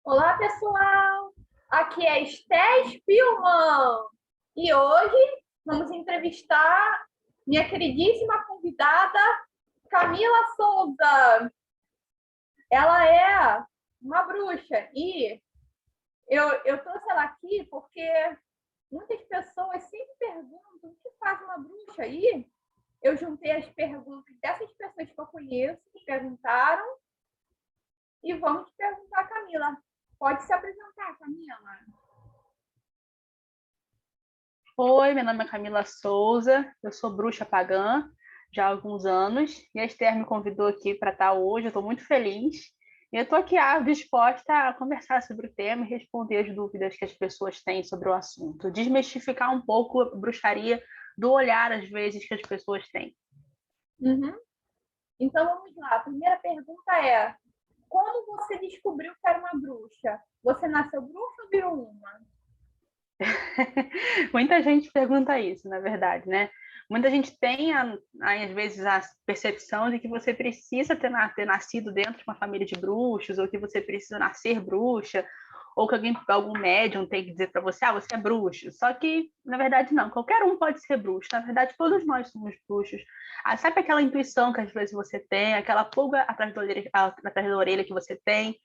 Olá, pessoal! Aqui é Esté Spielmann e hoje vamos entrevistar minha queridíssima convidada Camila Souza. Ela é uma bruxa e eu trouxe ela aqui porque muitas pessoas sempre perguntam o que faz uma bruxa aí. Eu juntei as perguntas dessas pessoas que eu conheço que perguntaram e vamos perguntar a Camila. Pode se apresentar, Camila. Oi, meu nome é Camila Souza, eu sou bruxa pagã já há alguns anos e a Esther me convidou aqui para estar hoje, eu estou muito feliz. E eu estou aqui disposta a conversar sobre o tema e responder as dúvidas que as pessoas têm sobre o assunto, desmistificar um pouco a bruxaria do olhar, às vezes, que as pessoas têm. Uhum. Então vamos lá. A primeira pergunta é: como você descobriu que era uma bruxa? Você nasceu bruxa ou virou uma? Muita gente pergunta isso, na verdade, né? Muita gente tem, às vezes, a percepção de que você precisa ter nascido dentro de uma família de bruxos, ou que você precisa nascer bruxa, ou que algum médium tem que dizer para você, você é bruxo. Só que, na verdade, não. Qualquer um pode ser bruxo. Na verdade, todos nós somos bruxos. Sabe aquela intuição que às vezes você tem, aquela pulga atrás da orelha que você tem?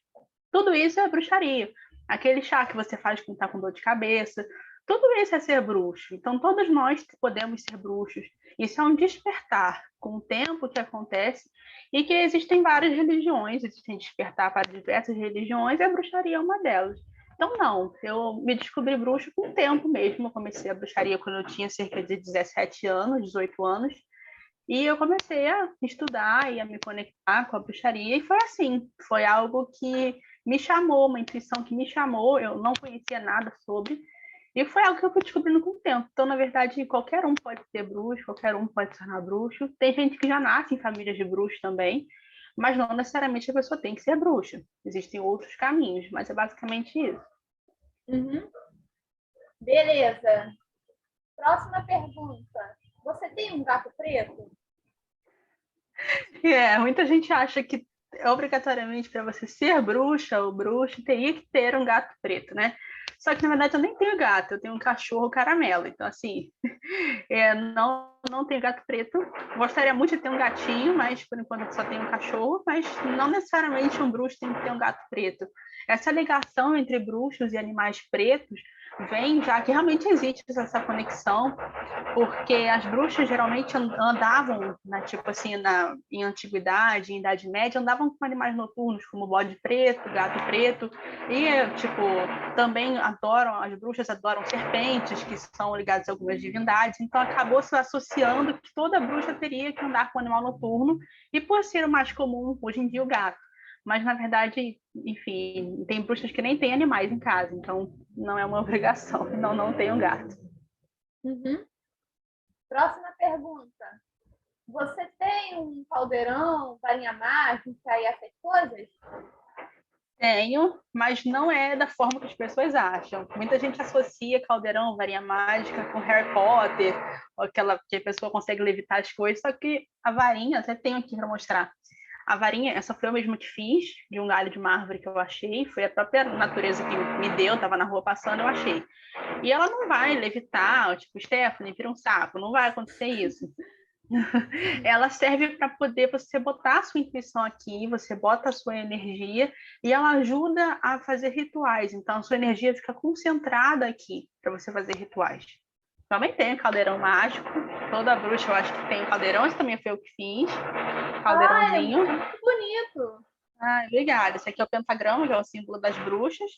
Tudo isso é bruxaria. Aquele chá que você faz quando está com dor de cabeça, tudo isso é ser bruxo. Então, todos nós podemos ser bruxos. Isso é um despertar com o tempo que acontece e que existem várias religiões, existem despertar para diversas religiões e a bruxaria é uma delas. Então, não, eu me descobri bruxo com o tempo mesmo. Eu comecei a bruxaria quando eu tinha cerca de 17 anos, 18 anos. E eu comecei a estudar e a me conectar com a bruxaria, e foi assim, foi algo que me chamou, uma intuição que me chamou, eu não conhecia nada sobre, e foi algo que eu fui descobrindo com o tempo. Então, na verdade, qualquer um pode ser bruxo, qualquer um pode se tornar bruxo. Tem gente que já nasce em famílias de bruxos também, mas não necessariamente a pessoa tem que ser bruxa. Existem outros caminhos, mas é basicamente isso. Uhum. Beleza. Próxima pergunta. Você tem um gato preto? Muita gente acha que obrigatoriamente para você ser bruxa ou bruxo teria que ter um gato preto, né? Só que na verdade eu nem tenho gato, eu tenho um cachorro caramelo. Então, assim, não tenho gato preto. Gostaria muito de ter um gatinho, mas por enquanto eu só tenho um cachorro, mas não necessariamente um bruxo tem que ter um gato preto. Essa ligação entre bruxos e animais pretos vem já que realmente existe essa conexão, porque as bruxas geralmente andavam, tipo assim, em antiguidade, em Idade Média, andavam com animais noturnos, como bode preto, gato preto, e, tipo, também as bruxas adoram serpentes, que são ligadas a algumas divindades, então acabou se associando que toda bruxa teria que andar com um animal noturno, e por ser o mais comum, hoje em dia, o gato. Mas, na verdade, enfim, tem bruxas que nem têm animais em casa, então não é uma obrigação, não tem um gato. Uhum. Próxima pergunta. Você tem um caldeirão, varinha mágica e essas coisas? Tenho, mas não é da forma que as pessoas acham. Muita gente associa caldeirão, varinha mágica com Harry Potter, ou aquela que a pessoa consegue levitar as coisas, só que a varinha, até tenho aqui para mostrar. A varinha, essa foi eu mesmo que fiz, de um galho de uma árvore que eu achei, foi a própria natureza que me deu, estava na rua passando, eu achei. E ela não vai levitar, tipo, Stephanie, vira um sapo, não vai acontecer isso. Ela serve para poder você botar a sua intuição aqui, você bota a sua energia e ela ajuda a fazer rituais. Então, a sua energia fica concentrada aqui para você fazer rituais. Também tem caldeirão mágico, toda bruxa eu acho que tem caldeirão, esse também foi eu que fiz, Ah, é caldeirãozinho. muito bonito. Obrigada. Esse aqui é o pentagrama, que é o símbolo das bruxas.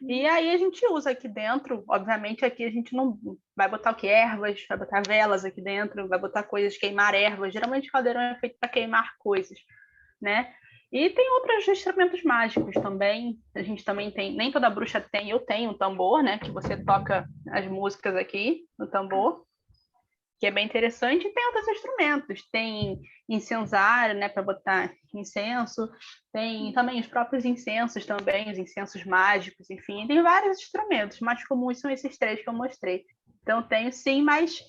E aí a gente usa aqui dentro, obviamente aqui a gente não vai botar o que? Ervas, vai botar velas aqui dentro, vai botar coisas, queimar ervas. Geralmente o caldeirão é feito para queimar coisas, né? E tem outros instrumentos mágicos também. A gente também tem, nem toda bruxa tem, eu tenho um tambor, né? Que você toca as músicas aqui no tambor, que é bem interessante, e tem outros instrumentos, tem incensário, né, para botar incenso, tem também os próprios incensos também, os incensos mágicos, enfim, tem vários instrumentos, mais comuns são esses três que eu mostrei. Então tenho sim, mas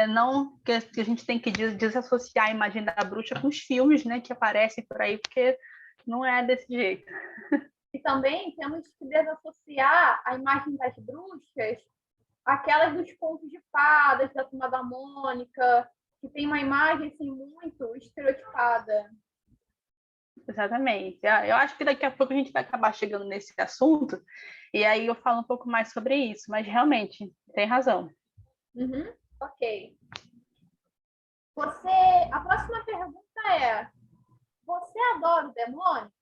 não que a gente tem que desassociar a imagem da bruxa com os filmes, né, que aparecem por aí, porque não é desse jeito. E também temos que desassociar a imagem das bruxas aquelas dos contos de fadas, da Turma da Mônica, que tem uma imagem assim, muito estereotipada. Exatamente. Eu acho que daqui a pouco a gente vai acabar chegando nesse assunto, e aí eu falo um pouco mais sobre isso, mas realmente tem razão. Uhum, ok. A próxima pergunta é: você adora o demônio?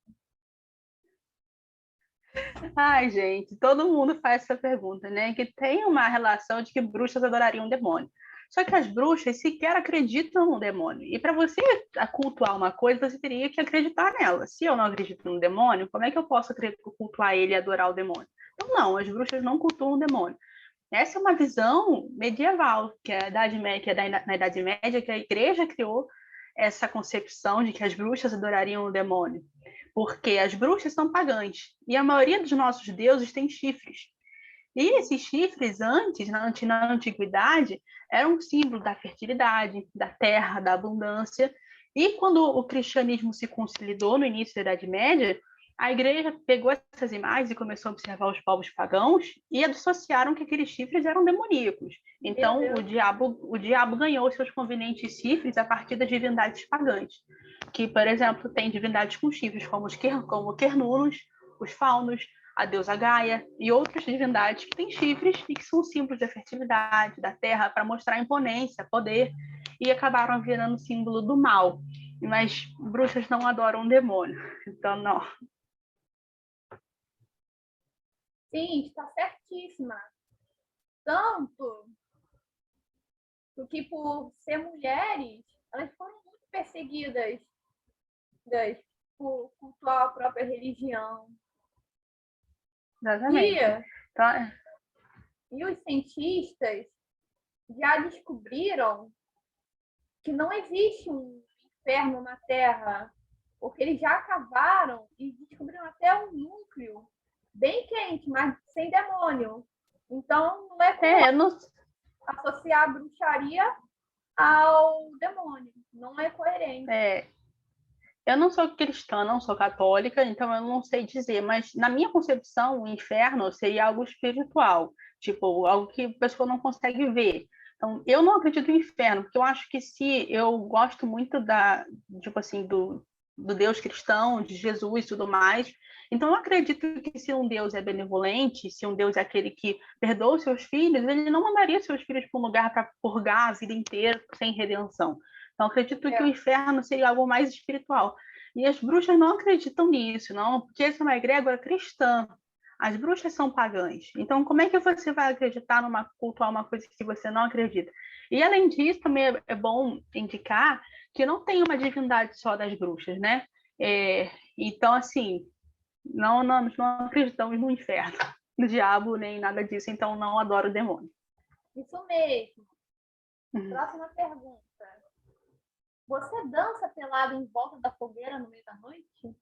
Ai, gente, todo mundo faz essa pergunta, né? Que tem uma relação de que bruxas adorariam um demônio. Só que as bruxas sequer acreditam no demônio. E para você cultuar uma coisa, você teria que acreditar nela. Se eu não acredito no demônio, como é que eu posso cultuar ele e adorar o demônio? Então, não, as bruxas não cultuam o demônio. Essa é uma visão medieval, que é na Idade Média, que a igreja criou essa concepção de que as bruxas adorariam o demônio, porque as bruxas são pagãs e a maioria dos nossos deuses tem chifres. E esses chifres, na antiguidade, eram um símbolo da fertilidade, da terra, da abundância. E quando o cristianismo se consolidou no início da Idade Média, a igreja pegou essas imagens e começou a observar os povos pagãos e associaram que aqueles chifres eram demoníacos. Então, o diabo ganhou seus convenientes chifres a partir das divindades pagãs, que, por exemplo, tem divindades com chifres, como Quernunos, os faunos, a deusa Gaia e outras divindades que têm chifres e que são símbolos da fertilidade, da terra, para mostrar imponência, poder, e acabaram virando símbolo do mal. Mas bruxas não adoram o demônio, então não. Sim, está certíssima. Tanto que, por ser mulheres, elas foram muito perseguidas por cultuar a própria religião. Exatamente. Então, E os cientistas já descobriram que não existe um inferno na Terra, porque eles já cavaram e descobriram até um núcleo bem quente, mas sem demônio. Então, não é como associar a bruxaria ao demônio. Não é coerente. Eu não sou cristã, não sou católica, então eu não sei dizer, mas na minha concepção, o inferno seria algo espiritual, tipo, algo que a pessoa não consegue ver. Então, eu não acredito no inferno, porque eu acho que se eu gosto muito tipo assim, do Deus cristão, de Jesus e tudo mais, então eu acredito que se um Deus é benevolente, se um Deus é aquele que perdoa os seus filhos, ele não mandaria seus filhos para um lugar para purgar a vida inteira sem redenção. Então, acredito que o inferno seria algo mais espiritual. E as bruxas não acreditam nisso, não, porque essa é uma egrégora cristã. As bruxas são pagãs. Então, como é que você vai acreditar cultuar uma coisa que você não acredita? E, além disso, também é bom indicar que não tem uma divindade só das bruxas, né? Então, assim, não acreditamos no inferno, no diabo, nem nada disso. Então, não adoro o demônio. Isso mesmo. Próxima pergunta. Você dança pelado em volta da fogueira no meio da noite?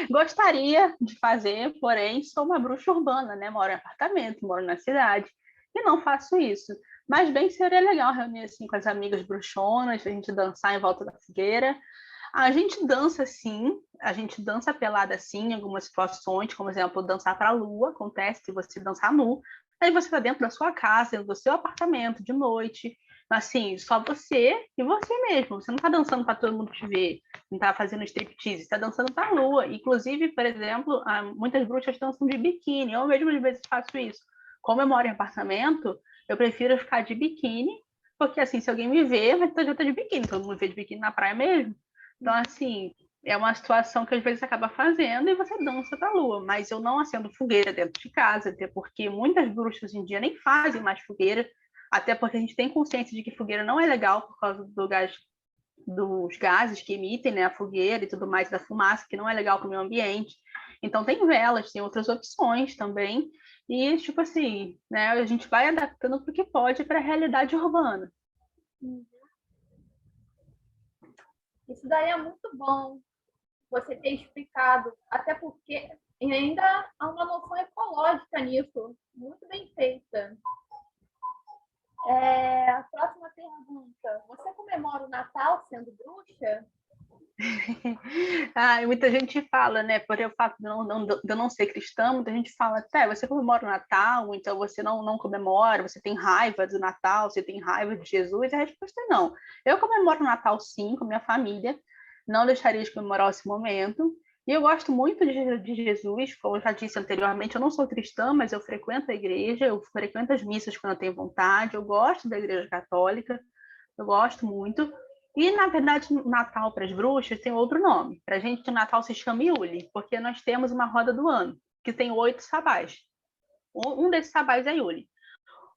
Gostaria de fazer, porém, sou uma bruxa urbana, né? Moro em apartamento, moro na cidade e não faço isso. Mas bem seria legal reunir assim com as amigas bruxonas, a gente dançar em volta da fogueira. A gente dança sim, a gente dança pelada sim em algumas situações, como exemplo, dançar para a lua, acontece se você dançar nu. Aí você está dentro da sua casa, dentro do seu apartamento de noite, assim, só você e você mesmo. Você não está dançando para todo mundo te ver, não está fazendo striptease, está dançando para a lua. Inclusive, por exemplo, muitas bruxas dançam de biquíni. Eu mesmo às vezes faço isso. Como eu moro em apartamento, eu prefiro ficar de biquíni, porque assim, se alguém me ver, vai estar de biquíni. Todo mundo vê de biquíni na praia mesmo. Então, assim, é uma situação que às vezes acaba fazendo e você dança para a lua. Mas eu não acendo fogueira dentro de casa, até porque muitas bruxas hoje em dia nem fazem mais fogueira, até porque a gente tem consciência de que fogueira não é legal por causa dos gases que emitem, né, a fogueira e tudo mais, da fumaça, que não é legal para o meio ambiente. Então, tem velas, tem outras opções também. E, tipo assim, né, a gente vai adaptando para o que pode para a realidade urbana. Isso daí é muito bom você ter explicado, até porque ainda há uma noção ecológica nisso, muito bem feita. A próxima pergunta. Você comemora o Natal sendo bruxa? Ah, e muita gente fala, né? Por o fato de eu não ser cristã, muita gente fala, até você comemora o Natal, então você não comemora, você tem raiva do Natal, você tem raiva de Jesus? A resposta é não. Eu comemoro o Natal sim, com minha família, não deixaria de comemorar esse momento. E eu gosto muito de Jesus, como eu já disse anteriormente, eu não sou cristã, mas eu frequento a igreja, eu frequento as missas quando eu tenho vontade, eu gosto da igreja católica, eu gosto muito. E, na verdade, Natal para as bruxas tem outro nome. Para a gente, o Natal se chama Iule, porque nós temos uma roda do ano, que tem 8 sabás. Um desses sabás é Iule.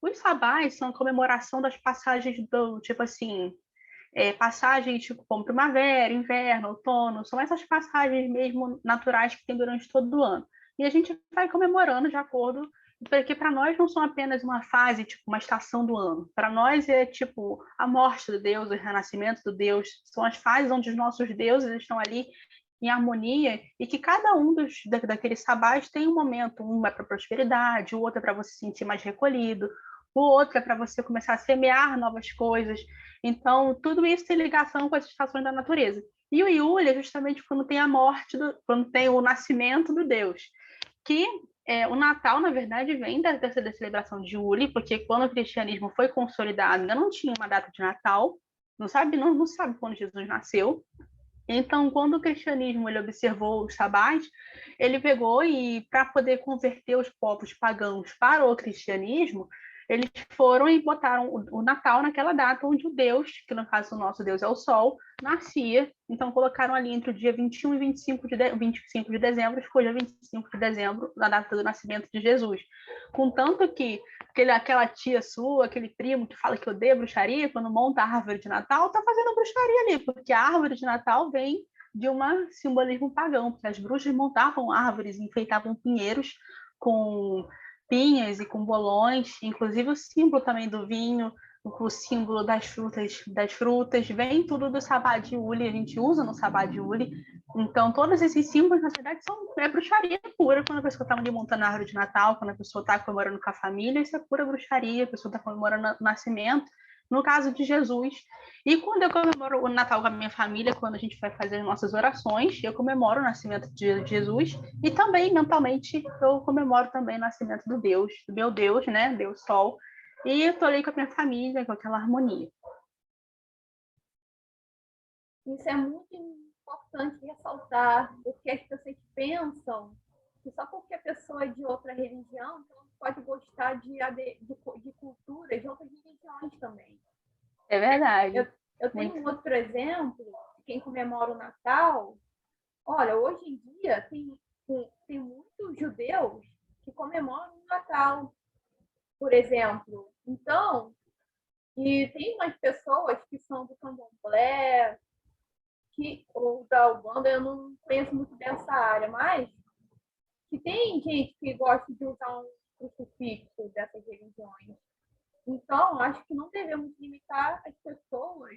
Os sabás são a comemoração das passagens do, tipo assim, passagens tipo como primavera, inverno, outono, são essas passagens mesmo naturais que tem durante todo o ano. E a gente vai comemorando de acordo, porque para nós não são apenas uma fase, tipo uma estação do ano. Para nós é tipo a morte do Deus, o renascimento do Deus, são as fases onde os nossos deuses estão ali em harmonia e que cada um daqueles sabás tem um momento, um é para prosperidade, o outro é para você se sentir mais recolhido, o outro é para você começar a semear novas coisas. Então, tudo isso tem ligação com as estações da natureza. E o Iule é justamente quando tem a morte, quando tem o nascimento do Deus. Que o Natal, na verdade, vem dessa celebração de Iule, porque quando o cristianismo foi consolidado, ainda não tinha uma data de Natal, não sabe quando Jesus nasceu. Então, quando o cristianismo ele observou os sabás, ele pegou e, para poder converter os povos pagãos para o cristianismo, eles foram e botaram o Natal naquela data onde o Deus, que no caso o nosso Deus é o Sol, nascia. Então, colocaram ali entre o dia 21 e 25 de dezembro, ficou dia 25 de dezembro, na data do nascimento de Jesus. Contanto que aquela tia sua, aquele primo que fala que odeia bruxaria, quando monta a árvore de Natal, tá fazendo bruxaria ali, porque a árvore de Natal vem de um simbolismo pagão, porque as bruxas montavam árvores, enfeitavam pinheiros com pinhas e com bolões, inclusive o símbolo também do vinho, o símbolo das frutas, vem tudo do sabá de Uli, a gente usa no sabá de Uli. Então, todos esses símbolos, na verdade, são bruxaria pura quando a pessoa está ali montando a árvore de Natal, quando a pessoa está comemorando com a família, isso é pura bruxaria, a pessoa está comemorando o nascimento, no caso de Jesus. E quando eu comemoro o Natal com a minha família, quando a gente vai fazer as nossas orações, eu comemoro o nascimento de Jesus e também, mentalmente, eu comemoro também o nascimento do Deus, do meu Deus, né, Deus Sol, e eu tô ali com a minha família, com aquela harmonia. Isso é muito importante ressaltar, porque as pessoas pensam que só porque a pessoa é de outra religião, ela pode gostar de culturas de outras religiões também. É verdade. Eu tenho um outro exemplo de quem comemora o Natal. Olha, hoje em dia tem muitos judeus que comemoram o Natal, por exemplo. Então, e tem umas pessoas que são do candomblé, ou da Ubanda, eu não conheço muito dessa área, mas que tem gente que gosta de usar um crucifixo dessas religiões. Então, acho que não devemos limitar as pessoas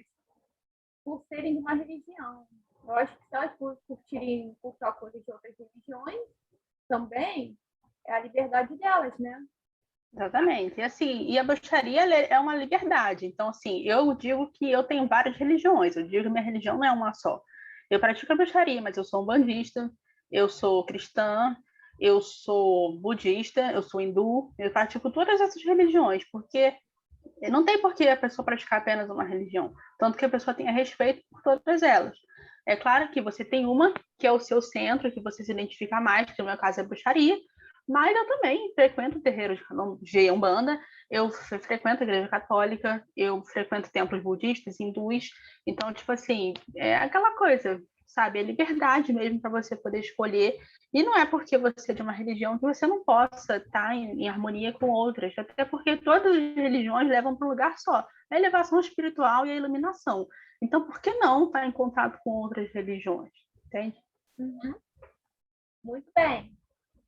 por serem de uma religião. Eu acho que se elas curtirem cultuar coisas de outras religiões, também é a liberdade delas, né? Exatamente. E assim, e a bruxaria é uma liberdade. Então, assim, eu digo que eu tenho várias religiões. Eu digo que minha religião não é uma só. Eu pratico a bruxaria, mas eu sou umbandista, eu sou cristã, eu sou budista, eu sou hindu, eu pratico todas essas religiões, porque não tem por que a pessoa praticar apenas uma religião, tanto que a pessoa tenha respeito por todas elas. É claro que você tem uma que é o seu centro, que você se identifica mais, que no meu caso é bruxaria, mas eu também frequento terreiros de Umbanda, eu frequento a igreja católica, eu frequento templos budistas, hindus, então, tipo assim, é aquela coisa, sabe? É liberdade mesmo para você poder escolher. E não é porque você é de uma religião que você não possa estar em harmonia com outras, até porque todas as religiões levam para um lugar só, a elevação espiritual e a iluminação. Então, por que não estar em contato com outras religiões? Entende? Uhum. Muito bem.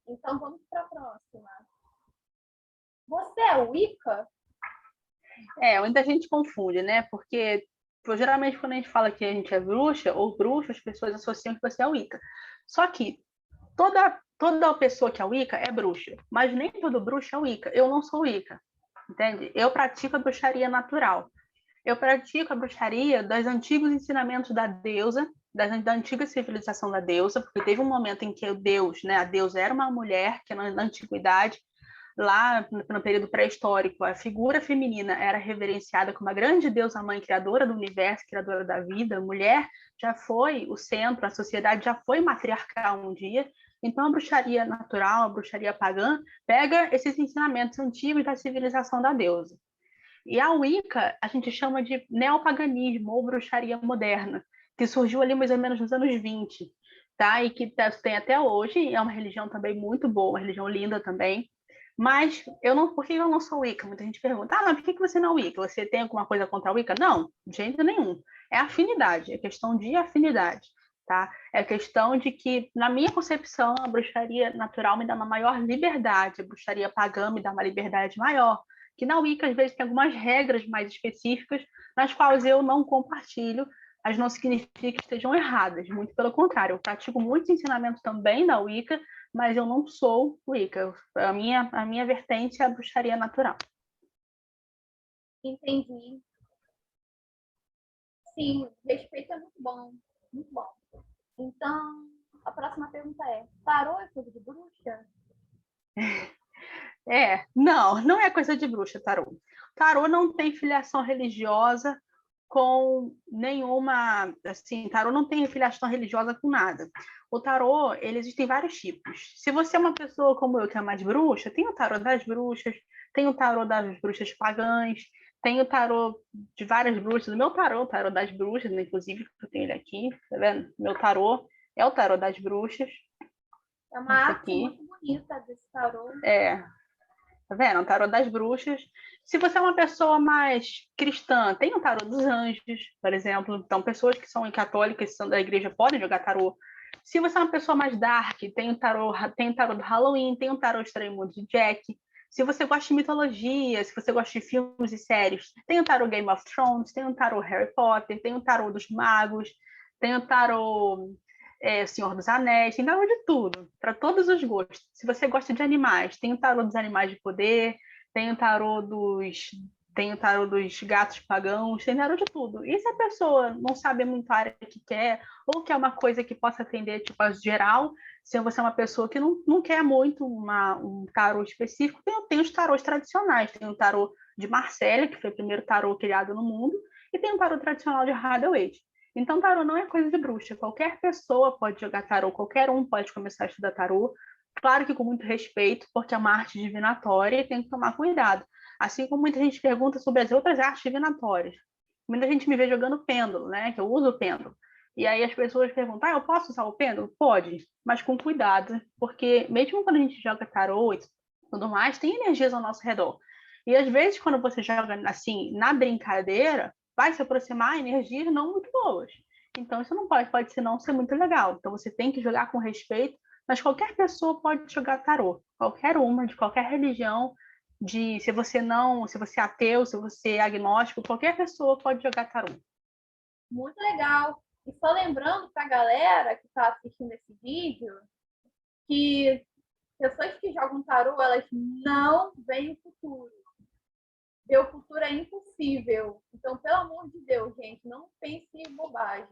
Então, vamos para a próxima. Você é Wicca? Muita gente confunde, né? Porque geralmente quando a gente fala que a gente é bruxa ou bruxo, as pessoas associam que você é Wicca. Só que toda pessoa que é Wicca é bruxa, mas nem todo bruxo é Wicca. Eu não sou Wicca, entende? Eu pratico a bruxaria natural. Eu pratico a bruxaria dos antigos ensinamentos da deusa, da antiga civilização da deusa, porque teve um momento em que o deus, né, a deusa era uma mulher, que na antiguidade, lá no período pré-histórico, a figura feminina era reverenciada como a grande deusa mãe criadora do universo, criadora da vida. A mulher já foi o centro, a sociedade já foi matriarcal um dia. Então, a bruxaria natural, a bruxaria pagã, pega esses ensinamentos antigos da civilização da deusa. E a Wicca, a gente chama de neopaganismo ou bruxaria moderna, que surgiu ali mais ou menos nos anos 20, tá? E que tem até hoje, é uma religião também muito boa, uma religião linda também. Mas eu não, por que eu não sou Wicca? Muita gente pergunta, mas por que você não é Wicca? Você tem alguma coisa contra a Wicca? Não, de jeito nenhum. É afinidade, é questão de afinidade, tá? É questão de que, na minha concepção, a bruxaria natural me dá uma maior liberdade, a bruxaria pagã me dá uma liberdade maior, que na Wicca, às vezes, tem algumas regras mais específicas nas quais eu não compartilho, mas não significa que estejam erradas, muito pelo contrário, eu pratico muitos ensinamentos também da Wicca, mas eu não sou Wicca. A minha vertente é a bruxaria natural. Entendi. Sim, respeito é muito bom. Muito bom. Então, a próxima pergunta é: tarô é coisa de bruxa? Não é coisa de bruxa, tarô. Tarô não tem filiação religiosa com nenhuma, assim, tarô não tem filiação religiosa com nada. O tarô, existem vários tipos. Se você é uma pessoa como eu, que é mais bruxa, tem o tarô das bruxas, tem o tarô das bruxas pagãs, tem o tarô de várias bruxas. O meu tarô, o tarô das bruxas, né, inclusive, eu tenho ele aqui, tá vendo? Meu tarô é o tarô das bruxas. É uma Esse arte aqui. muito bonita desse tarô. Tá vendo? O tarô das bruxas. Se você é uma pessoa mais cristã, tem o tarô dos anjos, por exemplo. Então, pessoas que são católicas, são da igreja, podem jogar tarô. Se você é uma pessoa mais dark, tem o tarô do Halloween, tem o tarô Estranho Mundo de Jack. Se você gosta de mitologia, se você gosta de filmes e séries, tem o tarô Game of Thrones, tem o tarô Harry Potter, tem o tarô dos magos, tem o tarô Senhor dos Anéis, tem tarô de tudo, para todos os gostos. Se você gosta de animais, tem o tarô dos animais de poder, tem o tarô dos gatos pagãos, tem tarô de tudo. E se a pessoa não sabe muito a área que quer, ou quer uma coisa que possa atender tipo a geral, se você é uma pessoa que não quer muito um tarô específico, tem os tarôs tradicionais, tem o tarô de Marsella, que foi o primeiro tarô criado no mundo, e tem o tarô tradicional de Rider-Waite. Então, tarô não é coisa de bruxa. Qualquer pessoa pode jogar tarô, qualquer um pode começar a estudar tarô. Claro que com muito respeito, porque é uma arte divinatória e tem que tomar cuidado. Assim como muita gente pergunta sobre as outras artes divinatórias. Muita gente me vê jogando pêndulo, né? Que eu uso o pêndulo. E aí as pessoas perguntam, eu posso usar o pêndulo? Pode, mas com cuidado, porque mesmo quando a gente joga tarô e tudo mais, tem energias ao nosso redor. E às vezes, quando você joga assim, na brincadeira, vai se aproximar energias não muito boas. Então, isso não pode ser não ser muito legal. Então, você tem que jogar com respeito, mas qualquer pessoa pode jogar tarô. Qualquer uma, de qualquer religião, se você é ateu, se você é agnóstico, qualquer pessoa pode jogar tarô. Muito legal. E só lembrando para a galera que está assistindo esse vídeo que pessoas que jogam tarô, elas não veem o futuro. Ver o futuro é impossível. Então, pelo amor de Deus, gente, não pense em bobagem.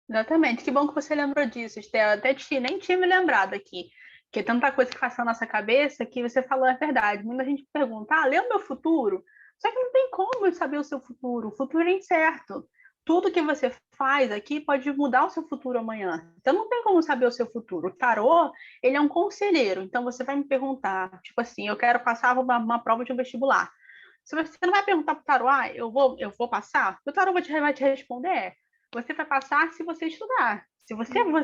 Exatamente. Que bom que você lembrou disso, Estela. Até nem tinha me lembrado aqui. Que é tanta coisa que passa na nossa cabeça que você falou a verdade. Muita gente pergunta, lê o meu futuro? Só que não tem como eu saber o seu futuro. O futuro é incerto. Tudo que você faz aqui pode mudar o seu futuro amanhã. Então não tem como saber o seu futuro. O tarô, ele é um conselheiro. Então você vai me perguntar, tipo assim, eu quero passar uma prova de um vestibular. Se você não vai perguntar para o tarô, eu vou passar, o tarô vai te responder, você vai passar se você estudar.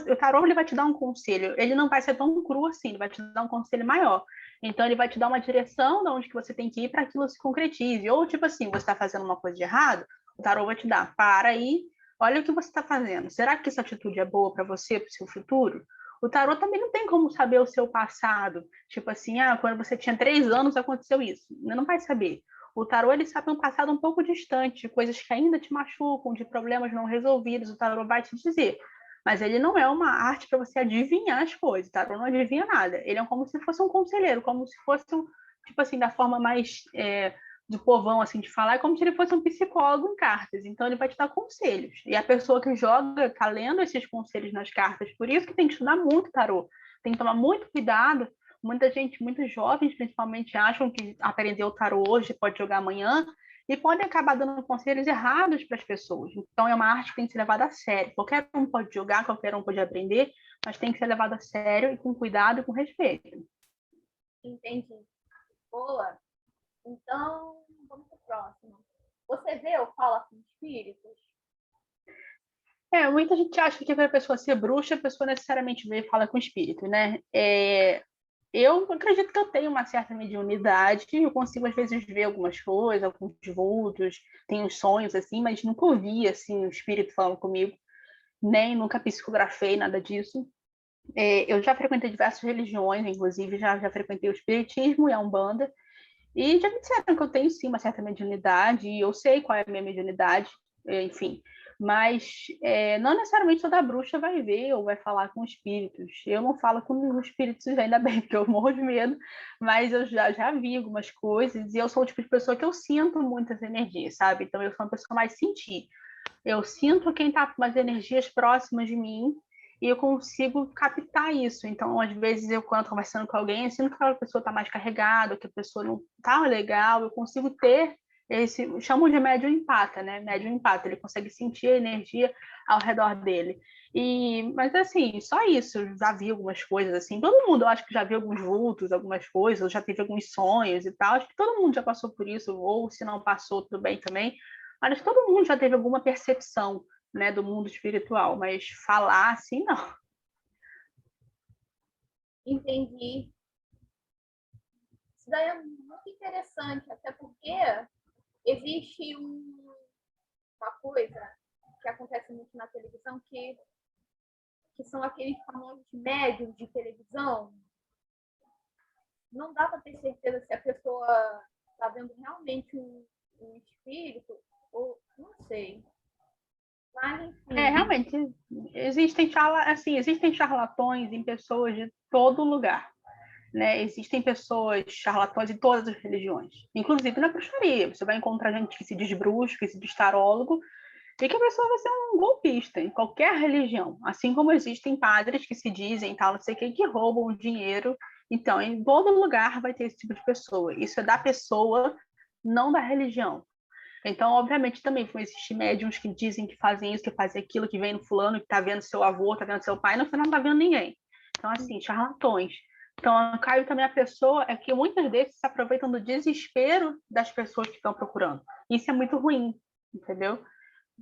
O tarô ele vai te dar um conselho, ele não vai ser tão cru assim, ele vai te dar um conselho maior. Então ele vai te dar uma direção de onde que você tem que ir para aquilo se concretize. Ou tipo assim, você está fazendo uma coisa de errado, o tarô vai te dar, para aí, olha o que você está fazendo. Será que essa atitude é boa para você, para o seu futuro? O tarô também não tem como saber o seu passado. Tipo assim, quando você tinha 3 anos aconteceu isso. Não vai saber. O tarô ele sabe um passado um pouco distante, de coisas que ainda te machucam, de problemas não resolvidos. O tarô vai te dizer. Mas ele não é uma arte para você adivinhar as coisas. O tarô não adivinha nada. Ele é como se fosse um conselheiro, como se fosse tipo assim, da forma mais do povão, assim, de falar, é como se ele fosse um psicólogo em cartas. Então, ele vai te dar conselhos. E a pessoa que joga está lendo esses conselhos nas cartas. Por isso que tem que estudar muito tarô. Tem que tomar muito cuidado. Muita gente, muitos jovens, principalmente, acham que aprender o tarô hoje pode jogar amanhã e podem acabar dando conselhos errados para as pessoas. Então, é uma arte que tem que ser levada a sério. Qualquer um pode jogar, qualquer um pode aprender, mas tem que ser levado a sério e com cuidado e com respeito. Entendi. Boa. Então, vamos para o próximo. Você vê ou fala com espíritos? Muita gente acha que para a pessoa ser bruxa, a pessoa necessariamente vê e fala com espírito, né? Eu acredito que eu tenho uma certa mediunidade, eu consigo às vezes ver algumas coisas, alguns vultos, tenho sonhos assim, mas nunca ouvi assim um espírito falando comigo, nem nunca psicografei nada disso. Eu já frequentei diversas religiões, inclusive já frequentei o espiritismo e a Umbanda, e já me disseram que eu tenho sim uma certa mediunidade, e eu sei qual é a minha mediunidade, enfim. Mas não necessariamente toda bruxa vai ver ou vai falar com espíritos. Eu não falo com espíritos, ainda bem, porque eu morro de medo, mas eu já vi algumas coisas, e eu sou o tipo de pessoa que eu sinto muitas energias, sabe? Então eu sou uma pessoa mais sentir. Eu sinto quem está com as energias próximas de mim, e eu consigo captar isso. Então, às vezes, quando estou conversando com alguém, eu sinto que aquela pessoa está mais carregada, que a pessoa não está legal, eu consigo ter esse, chamam de médium empata, né? Médium empata, ele consegue sentir a energia ao redor dele. Mas assim, só isso, eu já vi algumas coisas assim, todo mundo, eu acho que já viu alguns vultos, algumas coisas, já teve alguns sonhos e tal, acho que todo mundo já passou por isso, ou se não passou, tudo bem também, mas todo mundo já teve alguma percepção, né, do mundo espiritual, mas falar assim, não. Entendi. Isso daí é muito interessante, até porque existe uma coisa que acontece muito na televisão, que são aqueles famosos médiums de televisão. Não dá para ter certeza se a pessoa está vendo realmente um espírito, ou não sei. Mas, enfim. Realmente, existem charlatões em pessoas de todo lugar, né? Existem pessoas charlatões em todas as religiões, inclusive na bruxaria. Você vai encontrar gente que se diz bruxo, que se diz tarólogo, e que a pessoa vai ser um golpista em qualquer religião. Assim como existem padres que se dizem tal, não sei o que roubam dinheiro. Então, em todo lugar vai ter esse tipo de pessoa. Isso é da pessoa, não da religião. Então, obviamente, também vão existir médiums que dizem que fazem isso, que fazem aquilo, que vem no fulano, que está vendo seu avô, está vendo seu pai, no final não está vendo ninguém. Então, assim, charlatões. Então, cai também a pessoa, é que muitas vezes se aproveitam do desespero das pessoas que estão procurando. Isso é muito ruim, entendeu?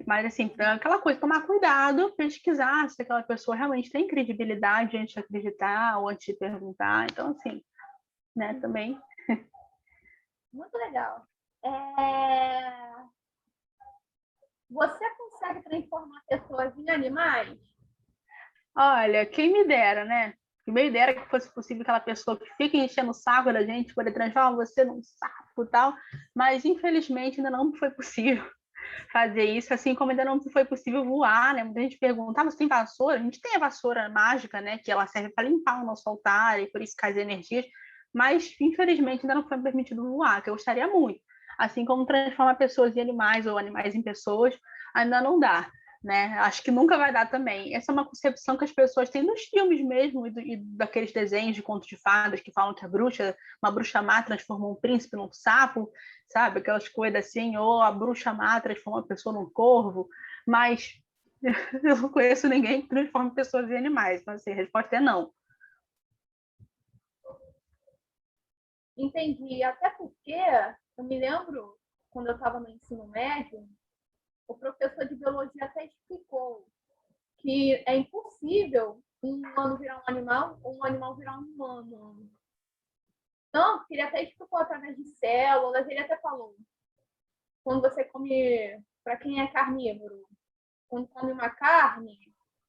Mas, assim, aquela coisa, tomar cuidado, pesquisar se aquela pessoa realmente tem credibilidade antes de acreditar ou antes de perguntar. Então, assim, né, também. Muito legal. É... Você consegue transformar pessoas em animais? Olha, quem me dera, né? Quem me dera que fosse possível aquela pessoa que fica enchendo o saco da gente poder transformar você num sapo e tal, mas infelizmente ainda não foi possível fazer isso, assim como ainda não foi possível voar, né? Muita gente pergunta, você tem vassoura? A gente tem a vassoura mágica, né? Que ela serve para limpar o nosso altar e purificar as energias, mas infelizmente ainda não foi permitido voar, que eu gostaria muito. Assim como transformar pessoas em animais ou animais em pessoas, ainda não dá. Né? Acho que nunca vai dar também. Essa é uma concepção que as pessoas têm nos filmes mesmo e daqueles desenhos de contos de fadas que falam que uma bruxa má transformou um príncipe num sapo, sabe? Aquelas coisas assim, ou a bruxa má transforma uma pessoa num corvo, mas eu não conheço ninguém que transforme pessoas em animais. Então, assim, a resposta é não. Entendi. Até porque eu me lembro, quando eu estava no ensino médio, o professor de biologia até explicou que é impossível um humano virar um animal ou um animal virar um humano. Não, ele até explicou através de células, ele até falou. Quando você come, para quem é carnívoro, quando come uma carne,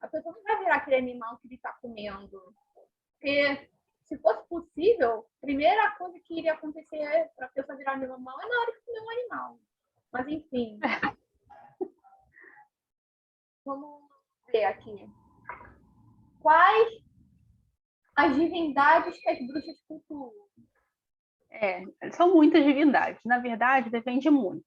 a pessoa não vai virar aquele animal que ele está comendo. Porque se fosse possível, a primeira coisa que iria acontecer para a pessoa virar um animal é na hora de comer um animal. Mas enfim. Vamos ver aqui. Quais as divindades que as bruxas cultuam? São muitas divindades. Na verdade, depende muito.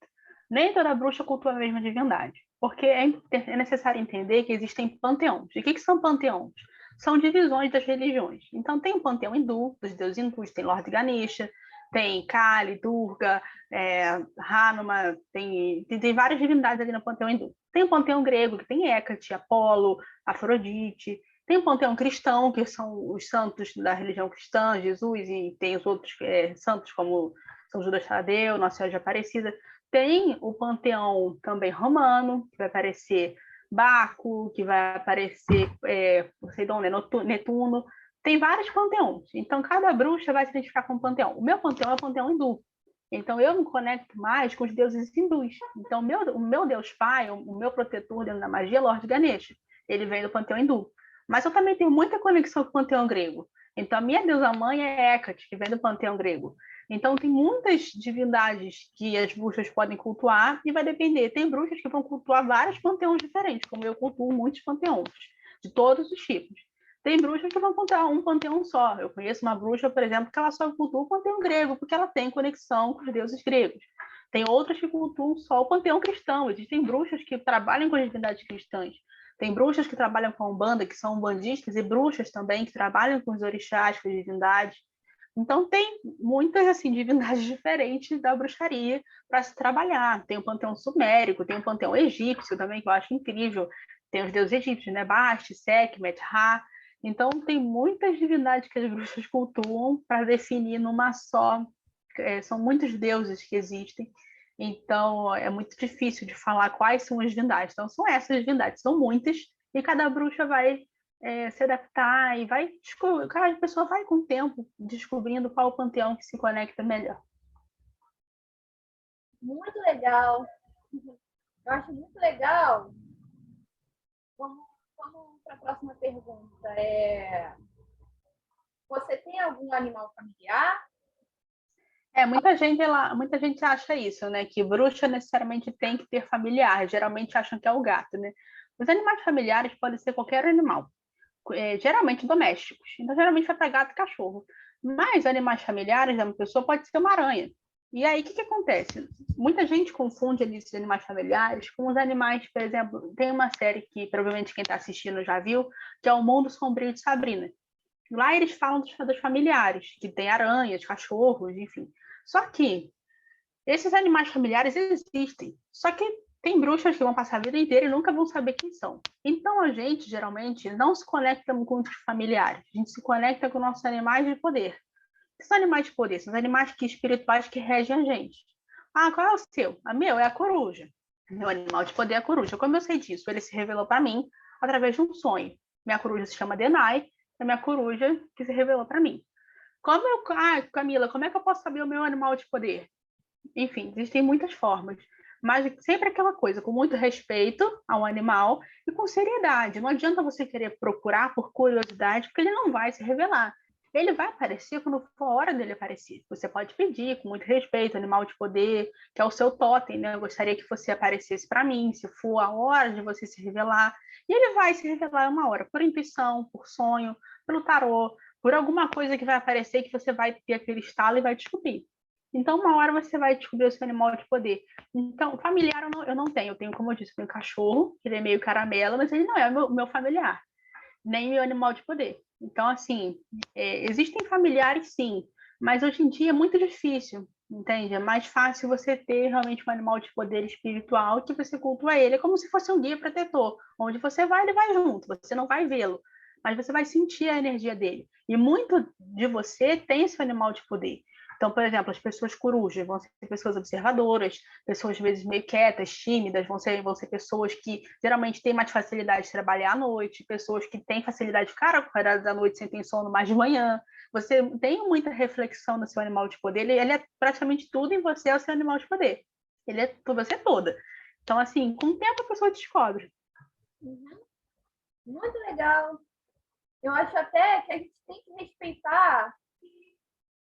Nem toda bruxa cultua a mesma divindade, porque é necessário entender que existem panteões. E o que são panteões? São divisões das religiões. Então, tem o panteão hindu, dos deuses hindus, tem Lord Ganesha, tem Kali, Durga, Hanuma, tem várias divindades ali no panteão hindu. Tem o panteão grego, que tem Hécate, Apolo, Afrodite. Tem o panteão cristão, que são os santos da religião cristã, Jesus, e tem os outros santos como São Judas Tadeu, Nossa Senhora de Aparecida. Tem o panteão também romano, que vai aparecer Baco, que vai aparecer Poseidon, Netuno. Tem vários panteões. Então, cada bruxa vai se identificar com um panteão. O meu panteão é o panteão hindu. Então, eu me conecto mais com os deuses hindus. Então, o meu Deus Pai, o meu protetor dentro da magia é Lord Ganesha. Ele vem do panteão hindu. Mas eu também tenho muita conexão com o panteão grego. Então, a minha deusa-mãe é Hécate, que vem do panteão grego. Então, tem muitas divindades que as bruxas podem cultuar e vai depender. Tem bruxas que vão cultuar vários panteões diferentes, como eu cultuo muitos panteões, de todos os tipos. Tem bruxas que vão cultuar um panteão só. Eu conheço uma bruxa, por exemplo, que ela só cultua o panteão grego, porque ela tem conexão com os deuses gregos. Tem outras que cultuam só o panteão cristão. Existem bruxas que trabalham com as divindades cristãs. Tem bruxas que trabalham com a Umbanda, que são umbandistas, e bruxas também que trabalham com os orixás, com as divindades. Então, tem muitas assim, divindades diferentes da bruxaria para se trabalhar. Tem o panteão sumérico, tem o panteão egípcio também, que eu acho incrível. Tem os deuses egípcios, né? Bast, Sekhmet, Ra. Então, tem muitas divindades que as bruxas cultuam para definir numa só. São muitos deuses que existem. Então, é muito difícil de falar quais são as divindades. Então, são essas divindades, são muitas, e cada bruxa vai se adaptar e cada pessoa vai com o tempo descobrindo qual o panteão que se conecta melhor. Muito legal. Eu acho muito legal. Vamos para a próxima pergunta. Você tem algum animal familiar? Muita gente acha isso, né? Que bruxa necessariamente tem que ter familiar. Geralmente acham que é o gato, né? Os animais familiares podem ser qualquer animal, geralmente domésticos. Então, geralmente vai para gato e cachorro. Mas animais familiares de uma pessoa pode ser uma aranha. E aí, o que acontece? Muita gente confunde esses animais familiares com os animais, por exemplo, tem uma série que provavelmente quem está assistindo já viu, que é O Mundo Sombrio de Sabrina. Lá eles falam dos familiares, que tem aranhas, cachorros, enfim. Só que esses animais familiares existem. Só que tem bruxas que vão passar a vida inteira e nunca vão saber quem são. Então a gente, geralmente, não se conecta com os familiares. A gente se conecta com nossos animais de poder. O que são animais de poder? São os animais espirituais que regem a gente. Ah, qual é o seu? A meu é a coruja. Meu animal de poder é a coruja. Como eu sei disso? Ele se revelou para mim através de um sonho. Minha coruja se chama Denai, é minha coruja que se revelou para mim. Camila, como é que eu posso saber o meu animal de poder? Enfim, existem muitas formas, mas sempre aquela coisa, com muito respeito ao animal e com seriedade. Não adianta você querer procurar por curiosidade, porque ele não vai se revelar. Ele vai aparecer quando for a hora dele aparecer. Você pode pedir com muito respeito, animal de poder, que é o seu totem, né? Eu gostaria que você aparecesse para mim, se for a hora de você se revelar. E ele vai se revelar uma hora, por intuição, por sonho, pelo tarô, por alguma coisa que vai aparecer que você vai ter aquele estalo e vai descobrir. Então, uma hora você vai descobrir o seu animal de poder. Então, familiar eu não tenho. Eu tenho, como eu disse, um cachorro, que ele é meio caramelo, mas ele não é o meu familiar, nem meu animal de poder. Então, assim, existem familiares, sim, mas hoje em dia é muito difícil, entende? É mais fácil você ter realmente um animal de poder espiritual que você cultua ele. É como se fosse um guia protetor. Onde você vai, ele vai junto. Você não vai vê-lo, mas você vai sentir a energia dele. E muito de você tem esse animal de poder. Então, por exemplo, as pessoas corujas vão ser pessoas observadoras, pessoas às vezes meio quietas, tímidas, vão ser pessoas que geralmente têm mais facilidade de trabalhar à noite, pessoas que têm facilidade de ficar acordadas à noite sem ter sono mais de manhã. Você tem muita reflexão no seu animal de poder, ele é praticamente tudo em você, é o seu animal de poder. Ele é você toda. Então, assim, com o tempo a pessoa descobre. Uhum. Muito legal. Eu acho até que a gente tem que respeitar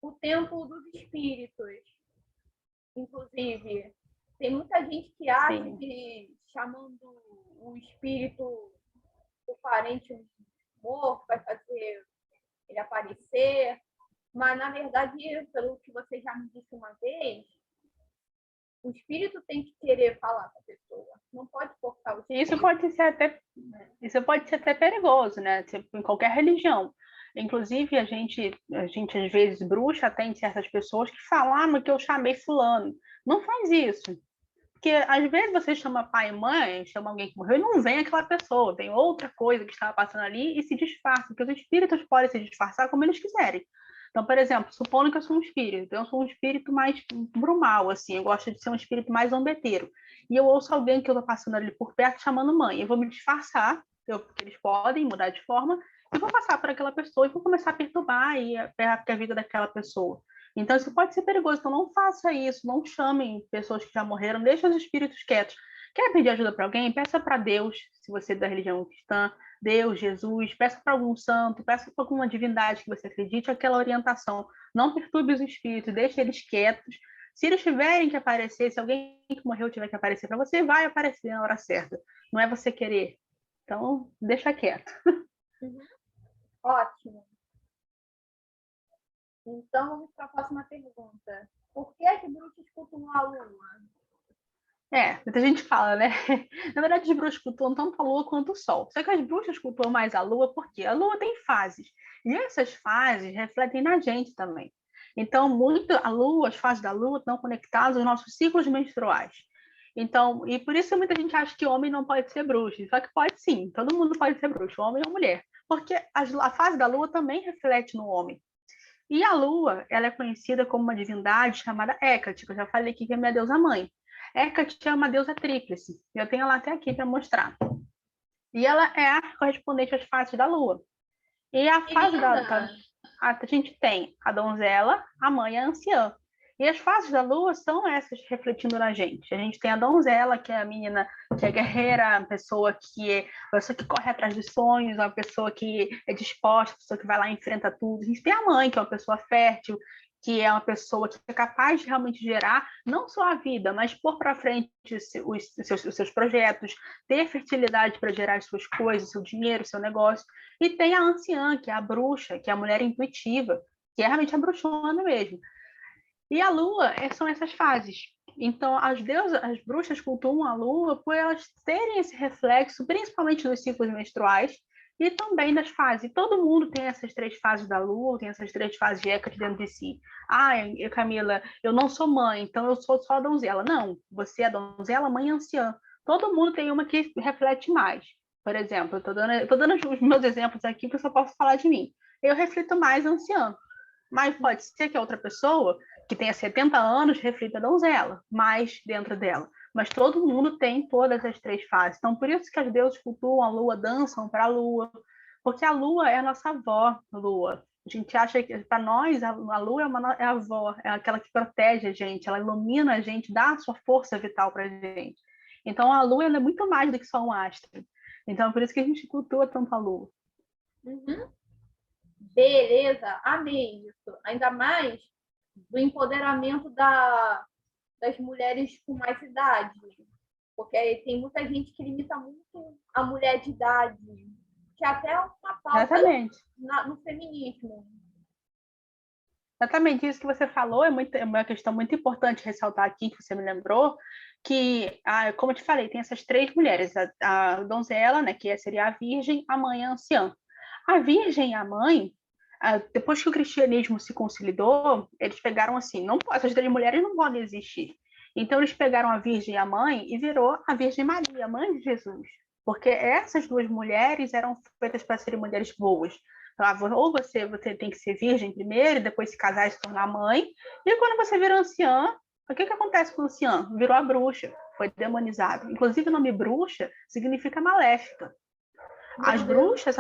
o tempo dos espíritos. Inclusive, tem muita gente que acha Sim. que chamando o espírito, o parente morto, vai fazer ele aparecer. Mas, na verdade, pelo que você já me disse uma vez, o espírito tem que querer falar com a pessoa. Não pode forçar o espírito. Isso pode ser até perigoso, né? Tipo, em qualquer religião. Inclusive, a gente às vezes bruxa até em certas pessoas que falam, ah, mas que eu chamei fulano. Não faz isso. Porque às vezes você chama pai e mãe, chama alguém que morreu e não vem aquela pessoa, vem outra coisa que estava passando ali e se disfarça, porque os espíritos podem se disfarçar como eles quiserem. Então, por exemplo, supondo que eu sou um espírito, então eu sou um espírito mais brumal, assim, eu gosto de ser um espírito mais zombeteiro. E eu ouço alguém que eu estou passando ali por perto chamando mãe, eu vou me disfarçar, porque eles podem mudar de forma, e vou passar por aquela pessoa e vou começar a perturbar a vida daquela pessoa. Então, isso pode ser perigoso. Então, não faça isso. Não chamem pessoas que já morreram. Deixe os espíritos quietos. Quer pedir ajuda para alguém? Peça para Deus, se você é da religião cristã, Deus, Jesus. Peça para algum santo, peça para alguma divindade que você acredite, aquela orientação. Não perturbe os espíritos, deixe eles quietos. Se eles tiverem que aparecer, se alguém que morreu tiver que aparecer para você, vai aparecer na hora certa. Não é você querer. Então, deixa quieto. Uhum. Ótimo. Então, vamos para a próxima pergunta. Por que as bruxas cultuam a lua? Muita gente fala, né? Na verdade, os bruxos cultuam tanto a lua quanto o sol. Só que as bruxas cultuam mais a lua porque a lua tem fases. E essas fases refletem na gente também. Então, a lua, as fases da lua estão conectadas aos nossos ciclos menstruais. Então, e por isso muita gente acha que homem não pode ser bruxo. Só que pode sim, todo mundo pode ser bruxo, homem ou mulher. Porque a fase da lua também reflete no homem. E a lua, ela é conhecida como uma divindade chamada Hecate, que eu já falei aqui que é minha deusa mãe. Hecate é uma deusa tríplice. Eu tenho ela até aqui para mostrar. E ela é a correspondente às fases da lua. E a fase a gente tem a donzela, a mãe e a anciã. E as fases da lua são essas refletindo na gente. A gente tem a donzela, que é a menina que é guerreira, a pessoa que corre atrás dos sonhos, uma pessoa que é disposta, a pessoa que vai lá e enfrenta tudo. A gente tem a mãe, que é uma pessoa fértil, que é uma pessoa que é capaz de realmente gerar não só a vida, mas pôr para frente os seus projetos, ter fertilidade para gerar as suas coisas, seu dinheiro, seu negócio. E tem a anciã, que é a bruxa, que é a mulher intuitiva, que é realmente a bruxona mesmo. E a lua são essas fases. Então, as bruxas cultuam a lua por elas terem esse reflexo, principalmente nos ciclos menstruais e também das fases. E todo mundo tem essas três fases da lua, tem essas três fases de Hecate dentro de si. Ah, Camila, eu não sou mãe, então eu sou só donzela. Não, você é donzela, mãe e anciã. Todo mundo tem uma que reflete mais. Por exemplo, eu tô dando os meus exemplos aqui porque eu só posso falar de mim. Eu reflito mais anciã. Mas pode ser que a outra pessoa que tenha 70 anos reflita a donzela, mais dentro dela. Mas todo mundo tem todas as três fases. Então, por isso que as deusas cultuam a lua, dançam para a lua, porque a lua é a nossa avó, lua. A gente acha que, para nós, a lua é a avó, é aquela que protege a gente, ela ilumina a gente, dá a sua força vital para a gente. Então, a lua é muito mais do que só um astro. Então, é por isso que a gente cultua tanto a lua. Uhum. Beleza, amei isso. Ainda mais do empoderamento das mulheres com mais idade. Porque tem muita gente que limita muito a mulher de idade, que até é uma pauta no feminismo. Exatamente, isso que você falou é uma questão muito importante ressaltar aqui, que você me lembrou, que, como eu te falei, tem essas três mulheres, a donzela, né, que seria a virgem, a mãe e a anciã. A virgem e a mãe, depois que o cristianismo se consolidou, eles pegaram assim, essas três mulheres não podem existir. Então, eles pegaram a virgem e a mãe e virou a Virgem Maria, mãe de Jesus. Porque essas duas mulheres eram feitas para serem mulheres boas, ou você tem que ser virgem primeiro, e depois se casar e se tornar mãe. E quando você vira anciã, o que acontece com o anciã? Virou a bruxa, foi demonizado. Inclusive, o nome bruxa significa maléfica. As bruxas,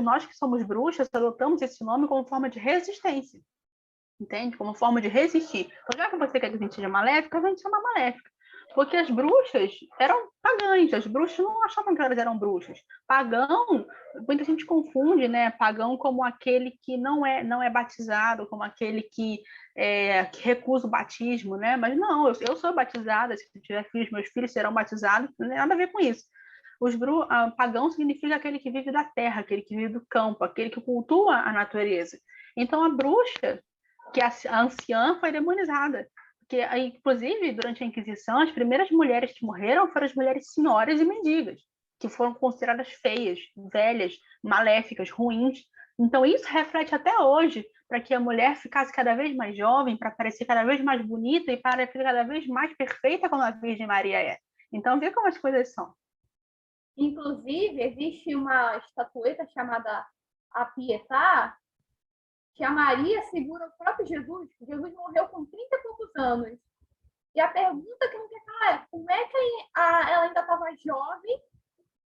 nós que somos bruxas, adotamos esse nome como forma de resistência. Entende? Como forma de resistir. Então, já que você quer que a gente seja maléfica, a gente chama maléfica. Porque as bruxas eram pagãs, as bruxas não achavam que elas eram bruxas. Pagão, muita gente confunde, né? Pagão como aquele que não é batizado, como aquele que recusa o batismo, né? Mas não, eu sou batizada, se eu tiver filhos, meus filhos serão batizados, não tem nada a ver com isso. Pagão significa aquele que vive da terra, aquele que vive do campo, aquele que cultua a natureza. Então, a bruxa, que a anciã, foi demonizada. Porque, inclusive, durante a Inquisição, as primeiras mulheres que morreram foram as mulheres senhoras e mendigas, que foram consideradas feias, velhas, maléficas, ruins. Então, isso reflete até hoje para que a mulher ficasse cada vez mais jovem, para parecer cada vez mais bonita e para ficar cada vez mais perfeita como a Virgem Maria é. Então, vê como as coisas são. Inclusive, existe uma estatueta chamada a Pietà, que a Maria segura o próprio Jesus. Jesus morreu com 30 e poucos anos. E a pergunta que não quer calar é: como é que ela ainda estava jovem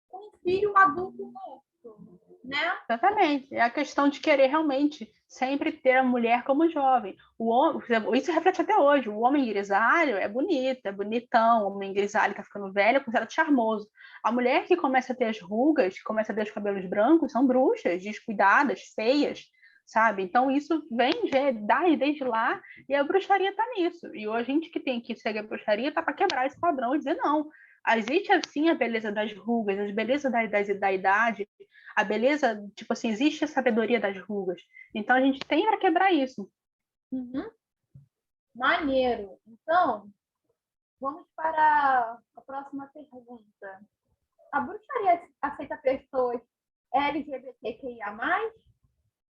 com um filho adulto morto? Né? Exatamente. É a questão de querer realmente sempre ter a mulher como jovem. O homem, isso reflete até hoje. O homem grisalho é bonito, é bonitão. O homem grisalho está ficando velho, é considerado charmoso. A mulher que começa a ter as rugas, que começa a ter os cabelos brancos, são bruxas, descuidadas, feias, sabe? Então isso vem desde lá e a bruxaria está nisso. E a gente que tem que seguir a bruxaria está para quebrar esse padrão e dizer não. Existe assim a beleza das rugas, a beleza da idade, a beleza, tipo assim, existe a sabedoria das rugas. Então a gente tem para quebrar isso. Uhum. Maneiro. Então, vamos para a próxima pergunta. A bruxaria aceita pessoas LGBTQIA+.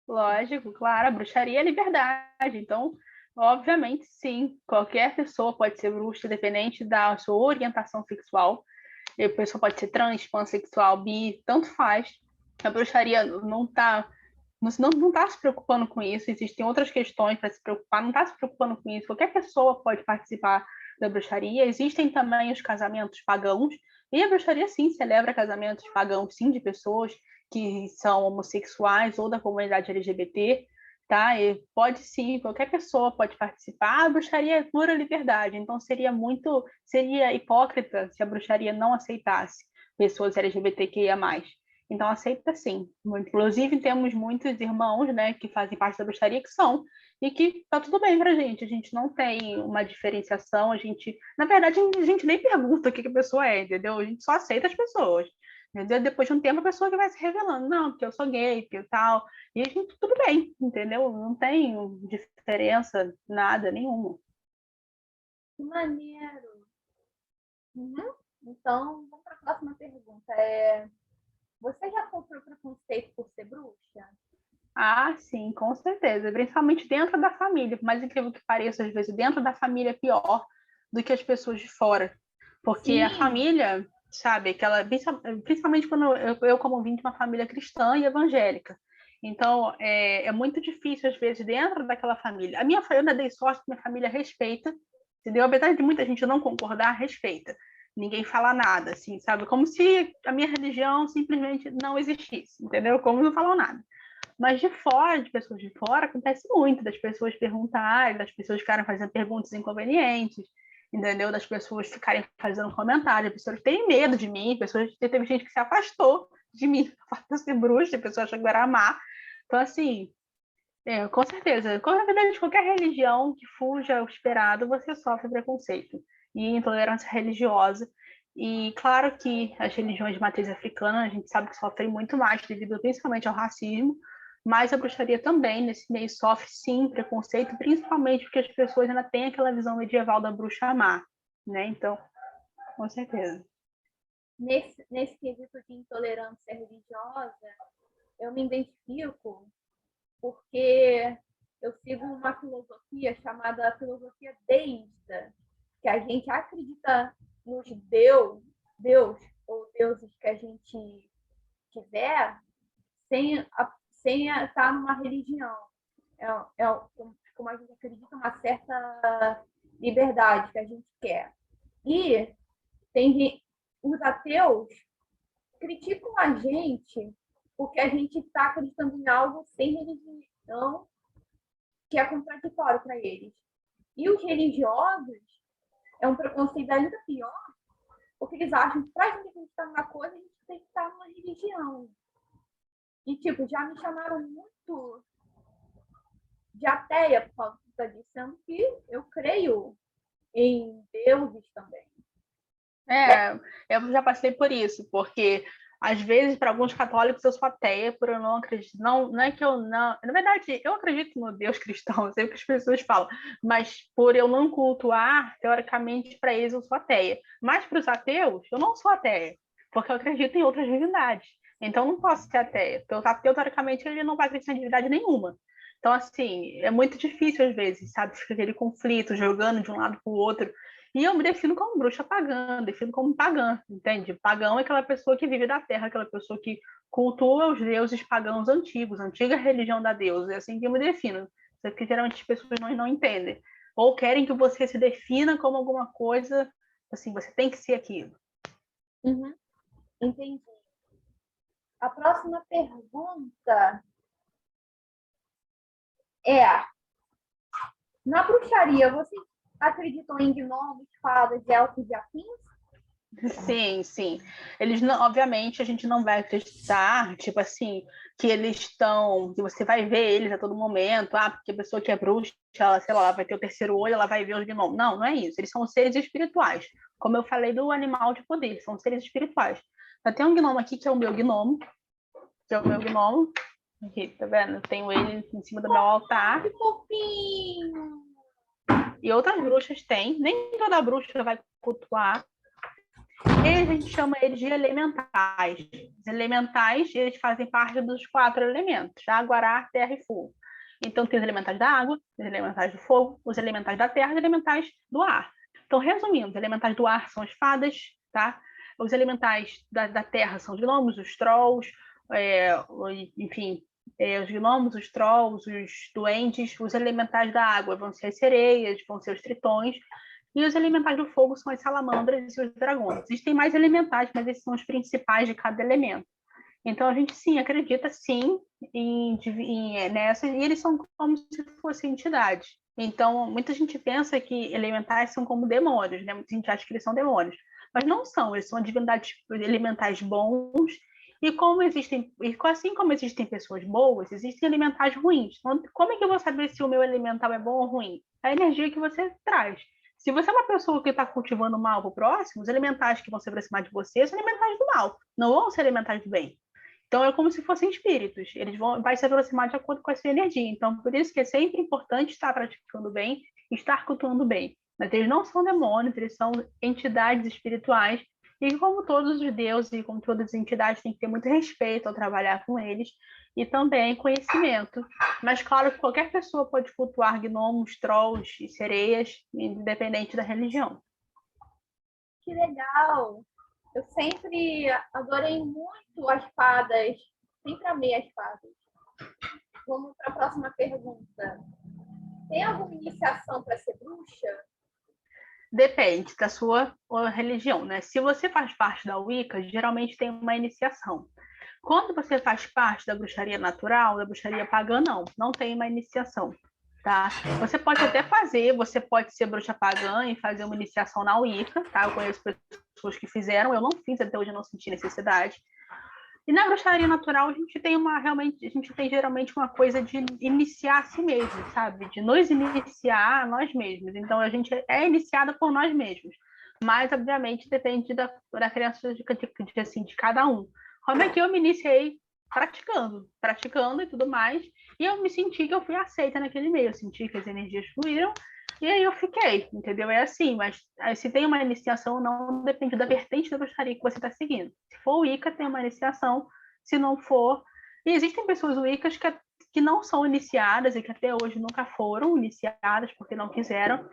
Lógico, claro, a bruxaria é liberdade. Então, obviamente, sim, qualquer pessoa pode ser bruxa, independente da sua orientação sexual. A pessoa pode ser trans, pansexual, bi, tanto faz. A bruxaria não está não tá se preocupando com isso, existem outras questões para se preocupar, não está se preocupando com isso. Qualquer pessoa pode participar da bruxaria. Existem também os casamentos pagãos, e a bruxaria, sim, celebra casamentos pagãos, sim, de pessoas que são homossexuais ou da comunidade LGBT, tá? E pode sim, qualquer pessoa pode participar. A bruxaria é pura liberdade, então seria hipócrita se a bruxaria não aceitasse pessoas LGBTQIA+. Então aceita sim. Inclusive temos muitos irmãos, né, que fazem parte da bruxaria que são e que tá tudo bem pra gente. A gente não tem uma diferenciação, na verdade, a gente nem pergunta o que a pessoa é, entendeu? A gente só aceita as pessoas. Entendeu? Depois de um tempo a pessoa que vai se revelando, não, porque eu sou gay, porque tal, e a gente tudo bem, entendeu? Não tem diferença nada nenhuma. Que maneiro. Uhum. Então, vamos para a próxima pergunta. Você já sofreu preconceito por ser bruxa? Ah, sim, com certeza. Principalmente dentro da família. Por mais incrível que pareça, às vezes dentro da família é pior do que as pessoas de fora. Porque a Sim. família, sabe, principalmente quando eu como vim de uma família cristã e evangélica. Então, é muito difícil, às vezes, dentro daquela família. Eu ainda dei sorte que minha família respeita, entendeu? Apesar de muita gente não concordar, respeita. Ninguém fala nada, assim, sabe? Como se a minha religião simplesmente não existisse, entendeu? Como não falam nada. Mas de fora, de pessoas de fora, acontece muito das pessoas perguntarem, das pessoas ficarem fazendo perguntas inconvenientes, entendeu? Das pessoas ficarem fazendo comentários, pessoas terem medo de mim, teve gente que se afastou de mim, por ser bruxa, a pessoa achou que eu era má. Então, assim, com certeza, na verdade, qualquer religião que fuja ao esperado, você sofre preconceito e intolerância religiosa. E claro que as religiões de matriz africana, a gente sabe que sofrem muito mais devido principalmente ao racismo, mas a bruxaria também, nesse meio, sofre sim preconceito, principalmente porque as pessoas ainda têm aquela visão medieval da bruxa má, né? Então, com certeza. Nesse quesito de intolerância religiosa, eu me identifico porque eu sigo uma filosofia chamada filosofia deísta, que a gente acredita nos Deus ou deuses que a gente quiser, sem estar numa religião. Como a gente acredita, uma certa liberdade que a gente quer. E os ateus criticam a gente porque a gente está acreditando em algo sem religião, que é contraditório para eles. E os religiosos é um preconceito ainda pior, porque eles acham que para a gente acreditar numa coisa, a gente tem que estar numa religião. E, tipo, já me chamaram muito de ateia por causa disso, sendo que eu creio em deuses também. Eu já passei por isso, porque Às vezes, para alguns católicos, eu sou ateia por eu não acreditar. Não, não é que eu não. Na verdade, eu acredito no Deus cristão, eu sei o que as pessoas falam, mas por eu não cultuar, teoricamente, para eles eu sou ateia. Mas para os ateus, eu não sou ateia, porque eu acredito em outras divindades. Então, eu não posso ser ateia. Porque o ateu, teoricamente, ele não vai acreditar em divindade nenhuma. Então, assim, é muito difícil às vezes, sabe? Fica aquele conflito, jogando de um lado para o outro. E eu me defino como bruxa pagã, defino como pagã, entende? Pagão é aquela pessoa que vive da terra, aquela pessoa que cultua os deuses pagãos antigos, a antiga religião da deusa. É assim que eu me defino. Porque geralmente as pessoas não entendem. Ou querem que você se defina como alguma coisa, assim, você tem que ser aquilo. Uhum. Entendi. A próxima pergunta é: na bruxaria, vocês acreditam em gnomos, fadas, elfos e afins? Sim, sim. Eles não, obviamente, a gente não vai acreditar, tipo assim, que eles estão, que você vai ver eles a todo momento, porque a pessoa que é bruxa, ela, sei lá, ela vai ter o terceiro olho, ela vai ver os gnomos. Não, não é isso. Eles são seres espirituais. Como eu falei do animal de poder, são seres espirituais. Tem um gnomo aqui que é o meu gnomo, que é o meu gnomo. Aqui, tá vendo? Eu tenho ele em cima do meu altar. Que fofinho! E outras bruxas têm. Nem toda bruxa vai cultuar. E a gente chama eles de elementais. Os elementais, eles fazem parte dos 4 elementos: água, ar, terra e fogo. Então, tem os elementais da água, os elementais do fogo, os elementais da terra e os elementais do ar. Então, resumindo, os elementais do ar são as fadas, tá? Os elementais da terra são os gnomos, os trolls, enfim, os gnomos, os trolls, os duendes. Os elementais da água vão ser as sereias, vão ser os tritões. E os elementais do fogo são as salamandras e os dragões. Existem mais elementais, mas esses são os principais de cada elemento. Então, a gente, sim, acredita, sim, nessas, e eles são como se fossem entidades. Então, muita gente pensa que elementais são como demônios, né? Muita gente acha que eles são demônios. Mas não são, eles são divindades elementais bons, e assim como existem pessoas boas, existem elementais ruins. Então, como é que eu vou saber se o meu elemental é bom ou ruim? A energia que você traz. Se você é uma pessoa que está cultivando o mal para o próximo, os elementais que vão se aproximar de você são elementais do mal, não vão ser elementais do bem. Então, é como se fossem espíritos. Eles vão se aproximar de acordo com a sua energia. Então, por isso que é sempre importante estar praticando bem, estar cultuando bem. Mas eles não são demônios, eles são entidades espirituais. E como todos os deuses e como todas as entidades, tem que ter muito respeito ao trabalhar com eles e também conhecimento. Mas, claro, que qualquer pessoa pode cultuar gnomos, trolls e sereias, independente da religião. Que legal! Eu sempre adorei muito as fadas, sempre amei as fadas. Vamos para a próxima pergunta. Tem alguma iniciação para ser bruxa? Depende da sua religião, né? Se você faz parte da Wicca, geralmente tem uma iniciação. Quando você faz parte da bruxaria natural, da bruxaria pagã, não tem uma iniciação, tá? Você pode até fazer, você pode ser bruxa pagã e fazer uma iniciação na Wicca, tá? Eu conheço pessoas que fizeram, eu não fiz, até hoje eu não senti necessidade. E na bruxaria natural, a gente tem geralmente uma coisa de iniciar a si mesmo, sabe? De nos iniciar a nós mesmos. Então, a gente é iniciada por nós mesmos. Mas, obviamente, depende da criança de cada um. Como é que eu me iniciei? Praticando e tudo mais. E eu me senti que eu fui aceita naquele meio. Eu senti que as energias fluíram e aí eu fiquei, entendeu? É assim, mas se tem uma iniciação, não depende da vertente da bruxaria que você está seguindo. Se for Wicca, tem uma iniciação. Se não for... E existem pessoas Wiccas que não são iniciadas e que até hoje nunca foram iniciadas porque não quiseram.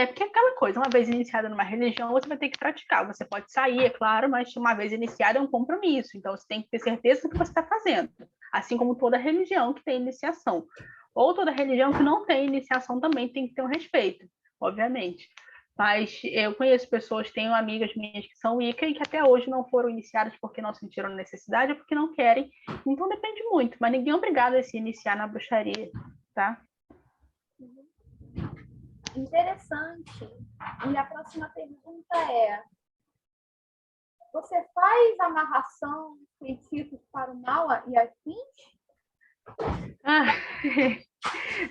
Porque é aquela coisa, uma vez iniciada numa religião, você vai ter que praticar. Você pode sair, é claro, mas uma vez iniciada é um compromisso. Então, você tem que ter certeza do que você está fazendo. Assim como toda religião que tem iniciação. Ou toda religião que não tem iniciação também tem que ter um respeito, obviamente. Mas eu conheço pessoas, tenho amigas minhas que são Wicca e que até hoje não foram iniciadas porque não sentiram necessidade ou porque não querem. Então depende muito, mas ninguém é obrigado a se iniciar na bruxaria, tá? Interessante. E a próxima pergunta é: você faz amarração, feitiços para o mal e afins?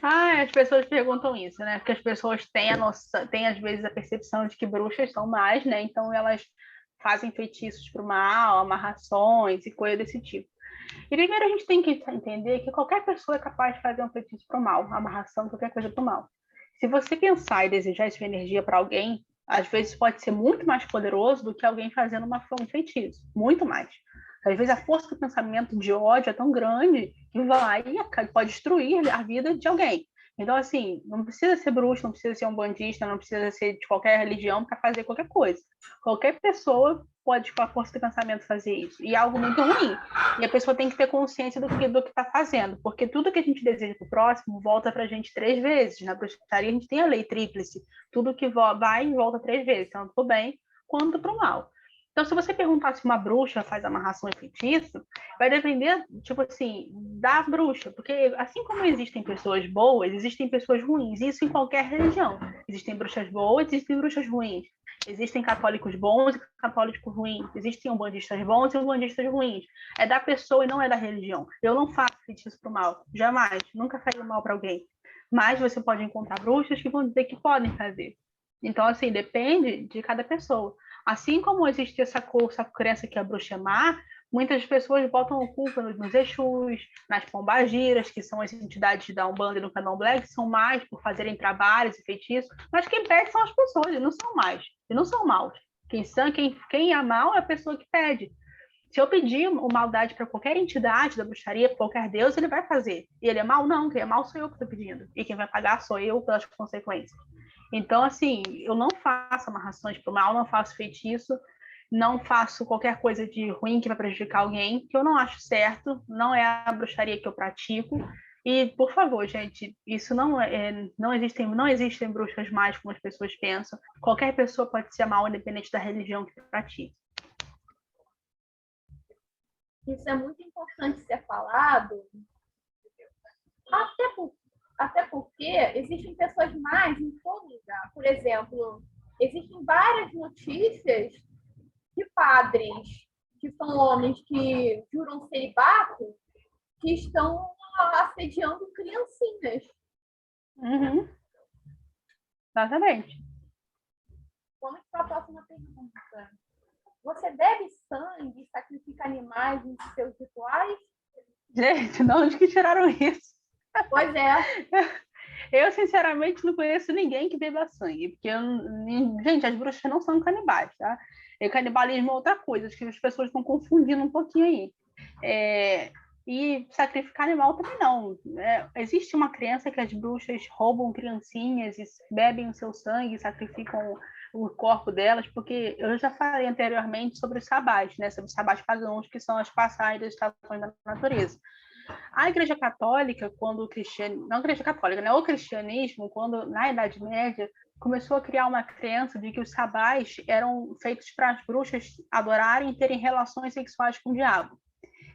As pessoas perguntam isso, né? Porque as pessoas têm às vezes a percepção de que bruxas são mais, né? Então elas fazem feitiços para o mal, amarrações e coisa desse tipo. E primeiro a gente tem que entender que qualquer pessoa é capaz de fazer um feitiço para o mal, uma amarração, qualquer coisa para o mal. Se você pensar e desejar essa energia para alguém, às vezes pode ser muito mais poderoso do que alguém fazendo um feitiço, muito mais. Às vezes a força do pensamento de ódio é tão grande que pode destruir a vida de alguém. Então, assim, não precisa ser bruxo, não precisa ser um bandista, não precisa ser de qualquer religião para fazer qualquer coisa. Qualquer pessoa pode, com a força do pensamento, fazer isso. E é algo muito ruim. E a pessoa tem que ter consciência do que está fazendo, porque tudo que a gente deseja para o próximo volta para a gente 3 vezes. Na bruxaria a gente tem a lei tríplice. Tudo que vai e volta 3 vezes, tanto para o bem quanto para o mal. Então, se você perguntar se uma bruxa faz amarração e feitiço, vai depender, tipo assim, da bruxa. Porque assim como existem pessoas boas, existem pessoas ruins. Isso em qualquer religião. Existem bruxas boas, existem bruxas ruins. Existem católicos bons e católicos ruins. Existem umbandistas bons e umbandistas ruins. É da pessoa e não é da religião. Eu não faço feitiço para o mal. Jamais. Nunca faria mal para alguém. Mas você pode encontrar bruxas que vão dizer que podem fazer. Então, assim, depende de cada pessoa. Assim como existe essa crença que a bruxa é má, muitas pessoas botam a culpa nos Exus, nas pombagiras, que são as entidades da Umbanda e do Candomblé, que são más por fazerem trabalhos e feitiços, mas quem pede são as pessoas, eles não são más, eles não são maus. Quem é mal é a pessoa que pede. Se eu pedir maldade para qualquer entidade da bruxaria, para qualquer deus, ele vai fazer. E ele é mal? Não, quem é mal sou eu que estou pedindo. E quem vai pagar sou eu pelas consequências. Então, assim, eu não faço amarrações para o mal, não faço feitiço, não faço qualquer coisa de ruim que vai prejudicar alguém, que eu não acho certo, não é a bruxaria que eu pratico. E, por favor, gente, isso não existem bruxas más como as pessoas pensam. Qualquer pessoa pode ser mal, independente da religião que pratique. Isso é muito importante ser falado, até porque existem pessoas más em todo lugar. Por exemplo, existem várias notícias de padres que são homens que juram celibato, que estão assediando criancinhas. Uhum. Exatamente. Vamos para a próxima pergunta. Você bebe sangue e sacrifica animais em seus rituais? Gente, de onde que tiraram isso? Pois é. Eu, sinceramente, não conheço ninguém que beba sangue, porque, gente, as bruxas não são canibais, tá? E canibalismo é outra coisa, acho que as pessoas estão confundindo um pouquinho aí. E sacrificar animal também não. Existe uma crença que as bruxas roubam criancinhas e bebem o seu sangue, sacrificam o corpo delas, porque eu já falei anteriormente sobre os sabás, né? Sobre os sabás pagãos, que são as passagens das estações da natureza. A Igreja Católica, quando o cristianismo, não a Igreja Católica, né? O cristianismo, quando na Idade Média começou a criar uma crença de que os sabás eram feitos para as bruxas adorarem e terem relações sexuais com o diabo.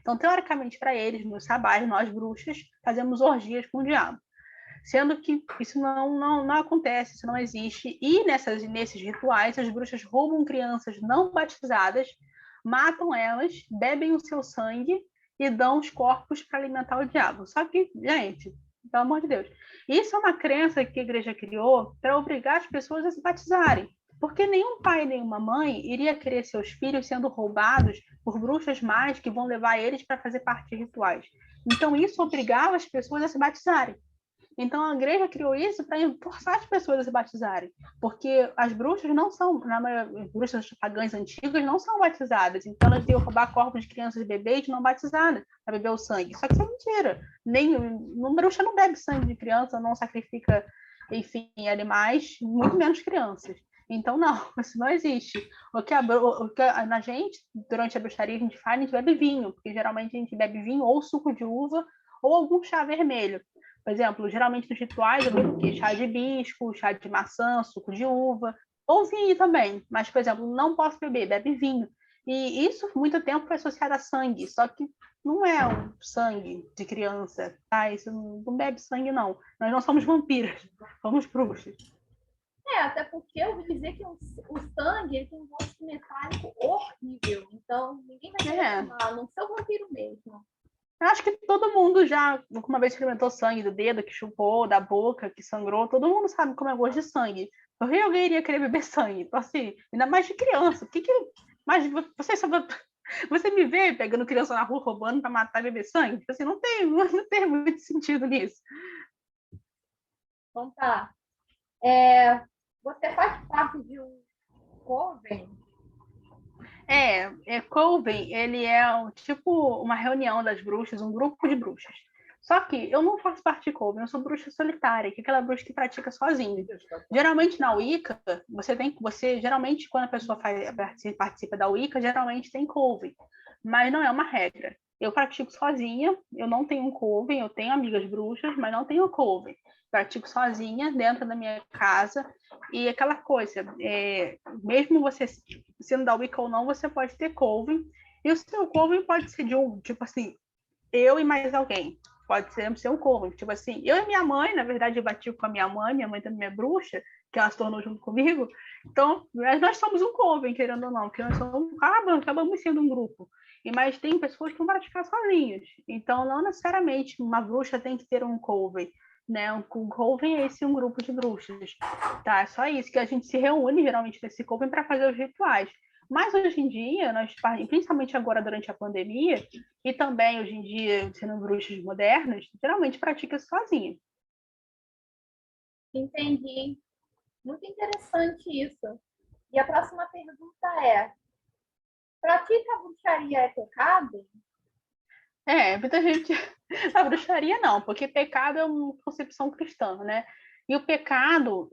Então, teoricamente, para eles, nos sabás, nós bruxas fazemos orgias com o diabo. Sendo que isso não acontece, isso não existe. E nesses rituais, as bruxas roubam crianças não batizadas, matam elas, bebem o seu sangue e dão os corpos para alimentar o diabo. Só que, gente, pelo amor de Deus, isso é uma crença que a igreja criou para obrigar as pessoas a se batizarem. Porque nenhum pai, nenhuma mãe iria querer seus filhos sendo roubados por bruxas más que vão levar eles para fazer parte de rituais. Então, isso obrigava as pessoas a se batizarem. Então, a igreja criou isso para forçar as pessoas a se batizarem, porque as bruxas não são, as bruxas pagãs antigas não são batizadas, então elas iam roubar corpos de crianças e bebês não batizadas para beber o sangue. Só que isso é mentira. Uma bruxa não bebe sangue de criança, não sacrifica, enfim, animais, muito menos crianças. Então, não, isso não existe. Na gente, durante a bruxaria, a gente bebe vinho, porque geralmente a gente bebe vinho ou suco de uva ou algum chá vermelho. Por exemplo, geralmente nos rituais eu bebo o quê? Chá de hibisco, chá de maçã, suco de uva, ou vinho também. Mas, por exemplo, não posso beber, bebe vinho. E isso, muito tempo, foi associado a sangue, só que não é um sangue de criança, tá? Isso não bebe sangue, não. Nós não somos vampiras, somos bruxas. Até porque eu ouvi dizer que o sangue ele tem um gosto metálico horrível. Então, ninguém vai querer tomar, não ser o vampiro mesmo. Eu acho que todo mundo já, uma vez experimentou sangue do dedo, que chupou, da boca, que sangrou. Todo mundo sabe como é gosto de sangue. Por que alguém iria querer beber sangue? Então, assim, ainda mais de criança. Mas você me vê pegando criança na rua, roubando para matar e beber sangue? Tipo assim, não tem muito sentido nisso. Então tá. Você faz parte de um coven? Coven, ele é tipo uma reunião das bruxas, um grupo de bruxas. Só que eu não faço parte de Coven, eu sou bruxa solitária, que é aquela bruxa que pratica sozinha. Geralmente na Wicca, geralmente quando a pessoa participa da Wicca, geralmente tem Coven, mas não é uma regra. Eu pratico sozinha, eu não tenho um Coven, eu tenho amigas bruxas, mas não tenho Coven. Pratico sozinha dentro da minha casa e aquela coisa, mesmo você sendo da Wicca ou não, você pode ter Coven. E o seu Coven pode ser de tipo assim, eu e mais alguém. Pode ser um Coven. Tipo assim, eu e minha mãe, na verdade, eu bati com a minha mãe também é bruxa, que ela se tornou junto comigo. Então, nós somos um Coven, querendo ou não, porque nós acabamos sendo um grupo. Mas tem pessoas que vão praticar sozinhas. Então, não necessariamente uma bruxa tem que ter um Coven. Né? Um Coven é um grupo de bruxas. Tá? É só isso, que a gente se reúne geralmente nesse Coven para fazer os rituais. Mas hoje em dia, principalmente agora durante a pandemia, e também hoje em dia, sendo bruxas modernas, geralmente pratica sozinha. Entendi. Muito interessante isso. E a próxima pergunta é: pratica bruxaria é pecado? Muita gente. A bruxaria não, porque pecado é uma concepção cristã, né? E o pecado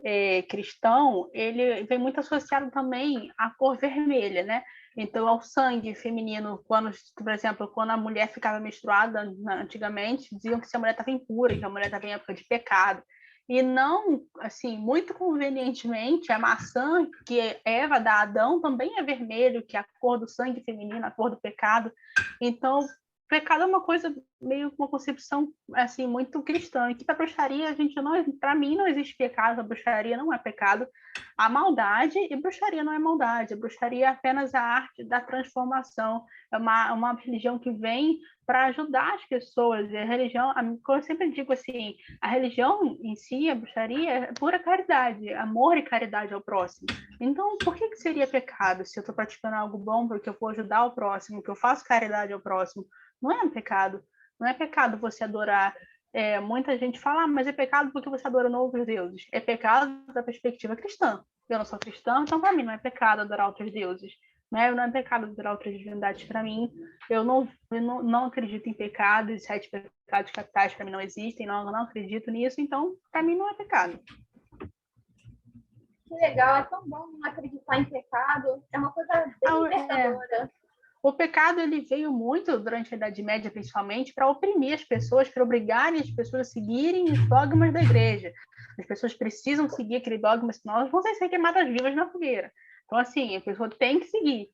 cristão, ele vem muito associado também à cor vermelha, né? Então, ao sangue feminino, por exemplo, quando a mulher ficava menstruada antigamente, diziam que se a mulher estava impura, que a mulher estava em época de pecado. E não, assim, muito convenientemente, a maçã que Eva dá a Adão também é vermelho, que é a cor do sangue feminino, a cor do pecado. Então, pecado é uma coisa meio uma concepção assim muito cristã, que para bruxaria para mim não existe pecado, a bruxaria não é pecado, a maldade e bruxaria não é maldade, a bruxaria é apenas a arte da transformação, é uma religião que vem para ajudar as pessoas, e a religião, como eu sempre digo assim, a religião em si, a bruxaria é pura caridade, amor e caridade ao próximo. Então, por que seria pecado se eu estou praticando algo bom porque eu vou ajudar o próximo, que eu faço caridade ao próximo? Não é um pecado. Não é pecado você adorar. Muita gente fala, mas é pecado porque você adora outros deuses. É pecado da perspectiva cristã. Eu não sou cristã, então para mim não é pecado adorar outros deuses. Né? Não é pecado adorar outras divindades para mim. Eu não acredito em pecado, e 7 pecados capitais para mim não existem, não acredito nisso, então para mim não é pecado. Que legal, é tão bom não acreditar em pecado. É uma coisa bem libertadora. O pecado ele veio muito durante a Idade Média, principalmente, para oprimir as pessoas, para obrigarem as pessoas a seguirem os dogmas da igreja. As pessoas precisam seguir aquele dogma, senão elas vão ser queimadas vivas na fogueira. Então, assim, a pessoa tem que seguir.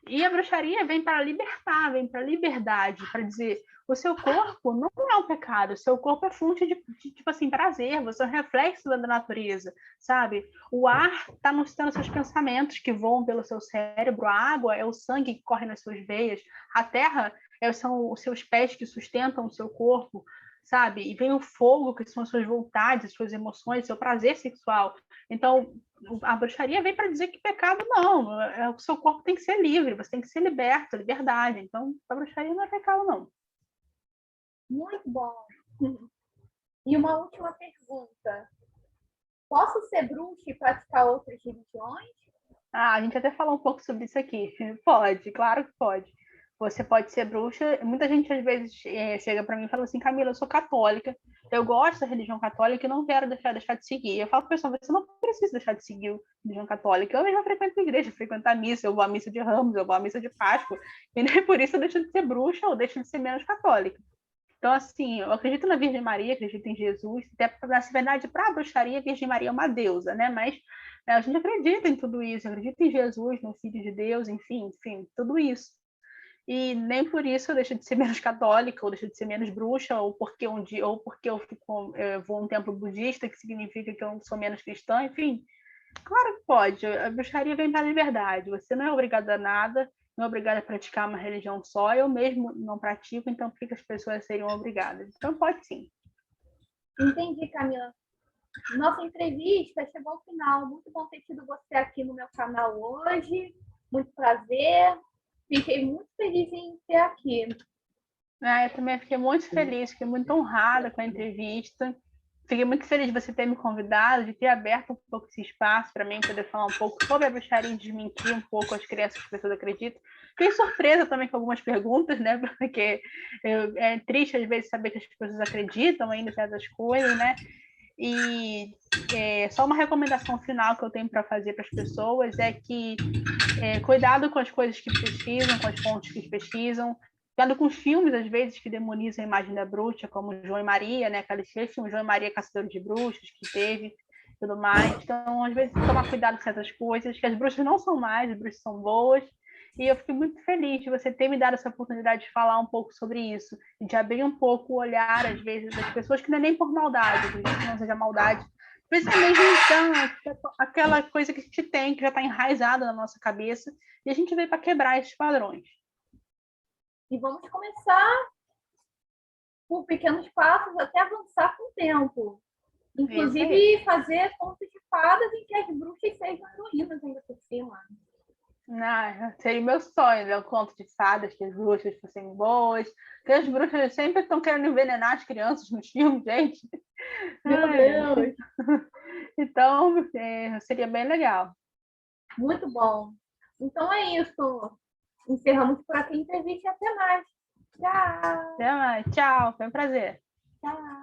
E a bruxaria vem para libertar, vem para a liberdade, para dizer o seu corpo não é um pecado, o seu corpo é fonte de tipo assim, prazer, você é um reflexo da natureza, sabe? O ar está nos seus pensamentos que voam pelo seu cérebro, a água é o sangue que corre nas suas veias, a terra são os seus pés que sustentam o seu corpo, sabe? E vem o fogo, que são as suas vontades, as suas emoções, seu prazer sexual. Então, a bruxaria vem para dizer que pecado não, o seu corpo tem que ser livre, você tem que ser liberto, liberdade. Então, a bruxaria não é pecado, não. Muito bom. E uma última pergunta. Posso ser bruxa e praticar outras religiões? A gente até falou um pouco sobre isso aqui. Pode, claro que pode. Você pode ser bruxa. Muita gente às vezes chega para mim e fala assim, Camila, eu sou católica, eu gosto da religião católica e não quero deixar de seguir. Eu falo para a pessoa, você não precisa deixar de seguir a religião católica. Eu mesmo frequento a igreja, frequento a missa, eu vou à missa de Ramos, eu vou à missa de Páscoa, e nem por isso eu deixo de ser bruxa ou deixo de ser menos católica. Então, assim, eu acredito na Virgem Maria, acredito em Jesus, até, na verdade, para a bruxaria, a Virgem Maria é uma deusa, né? Mas a gente acredita em tudo isso, acredita em Jesus, no Filho de Deus, enfim, tudo isso. E nem por isso eu deixo de ser menos católica, ou deixo de ser menos bruxa, ou porque eu vou a um templo budista, que significa que eu sou menos cristã, enfim. Claro que pode. A bruxaria vem para a liberdade. Você não é obrigada a nada, não é obrigada a praticar uma religião só. Eu mesmo não pratico, então por que as pessoas seriam obrigadas? Então pode sim. Entendi, Camila. Nossa entrevista chegou ao final. Muito bom ter tido você aqui no meu canal hoje. Muito prazer. Fiquei muito feliz em ter aqui. Eu também fiquei muito feliz, fiquei muito honrada com a entrevista. Fiquei muito feliz de você ter me convidado, de ter aberto um pouco esse espaço para mim poder falar um pouco sobre a bruxaria e desmentir um pouco as crenças que as pessoas acreditam. Fiquei surpresa também com algumas perguntas, né? Porque é triste às vezes saber que as pessoas acreditam ainda em certas coisas, né? E só uma recomendação final que eu tenho para fazer para as pessoas é que cuidado com as coisas que pesquisam, com as fontes que pesquisam, cuidado com os filmes, às vezes, que demonizam a imagem da bruxa, como João e Maria, né? Aquele filme João e Maria Caçadores de Bruxas que teve, tudo mais. Então, às vezes, tomar cuidado com certas coisas, que as bruxas não são mais, as bruxas são boas. E eu fiquei muito feliz de você ter me dado essa oportunidade de falar um pouco sobre isso, de abrir um pouco o olhar, às vezes, das pessoas, que não é nem por maldade, que não seja maldade, às vezes é mesmo então, aquela coisa que a gente tem, que já está enraizada na nossa cabeça, e a gente veio para quebrar esses padrões. E vamos começar por pequenos passos até avançar com o tempo. Inclusive, fazer contos de fadas em que as bruxas sejam heroínas ainda por cima. Seria o meu sonho, né? Um conto de fadas, que as bruxas fossem boas. Porque as bruxas sempre estão querendo envenenar as crianças nos filmes, gente. Meu Deus! Então, seria bem legal. Muito bom. Então é isso. Encerramos por aqui a entrevista e até mais. Tchau! Até mais. Tchau, foi um prazer. Tchau!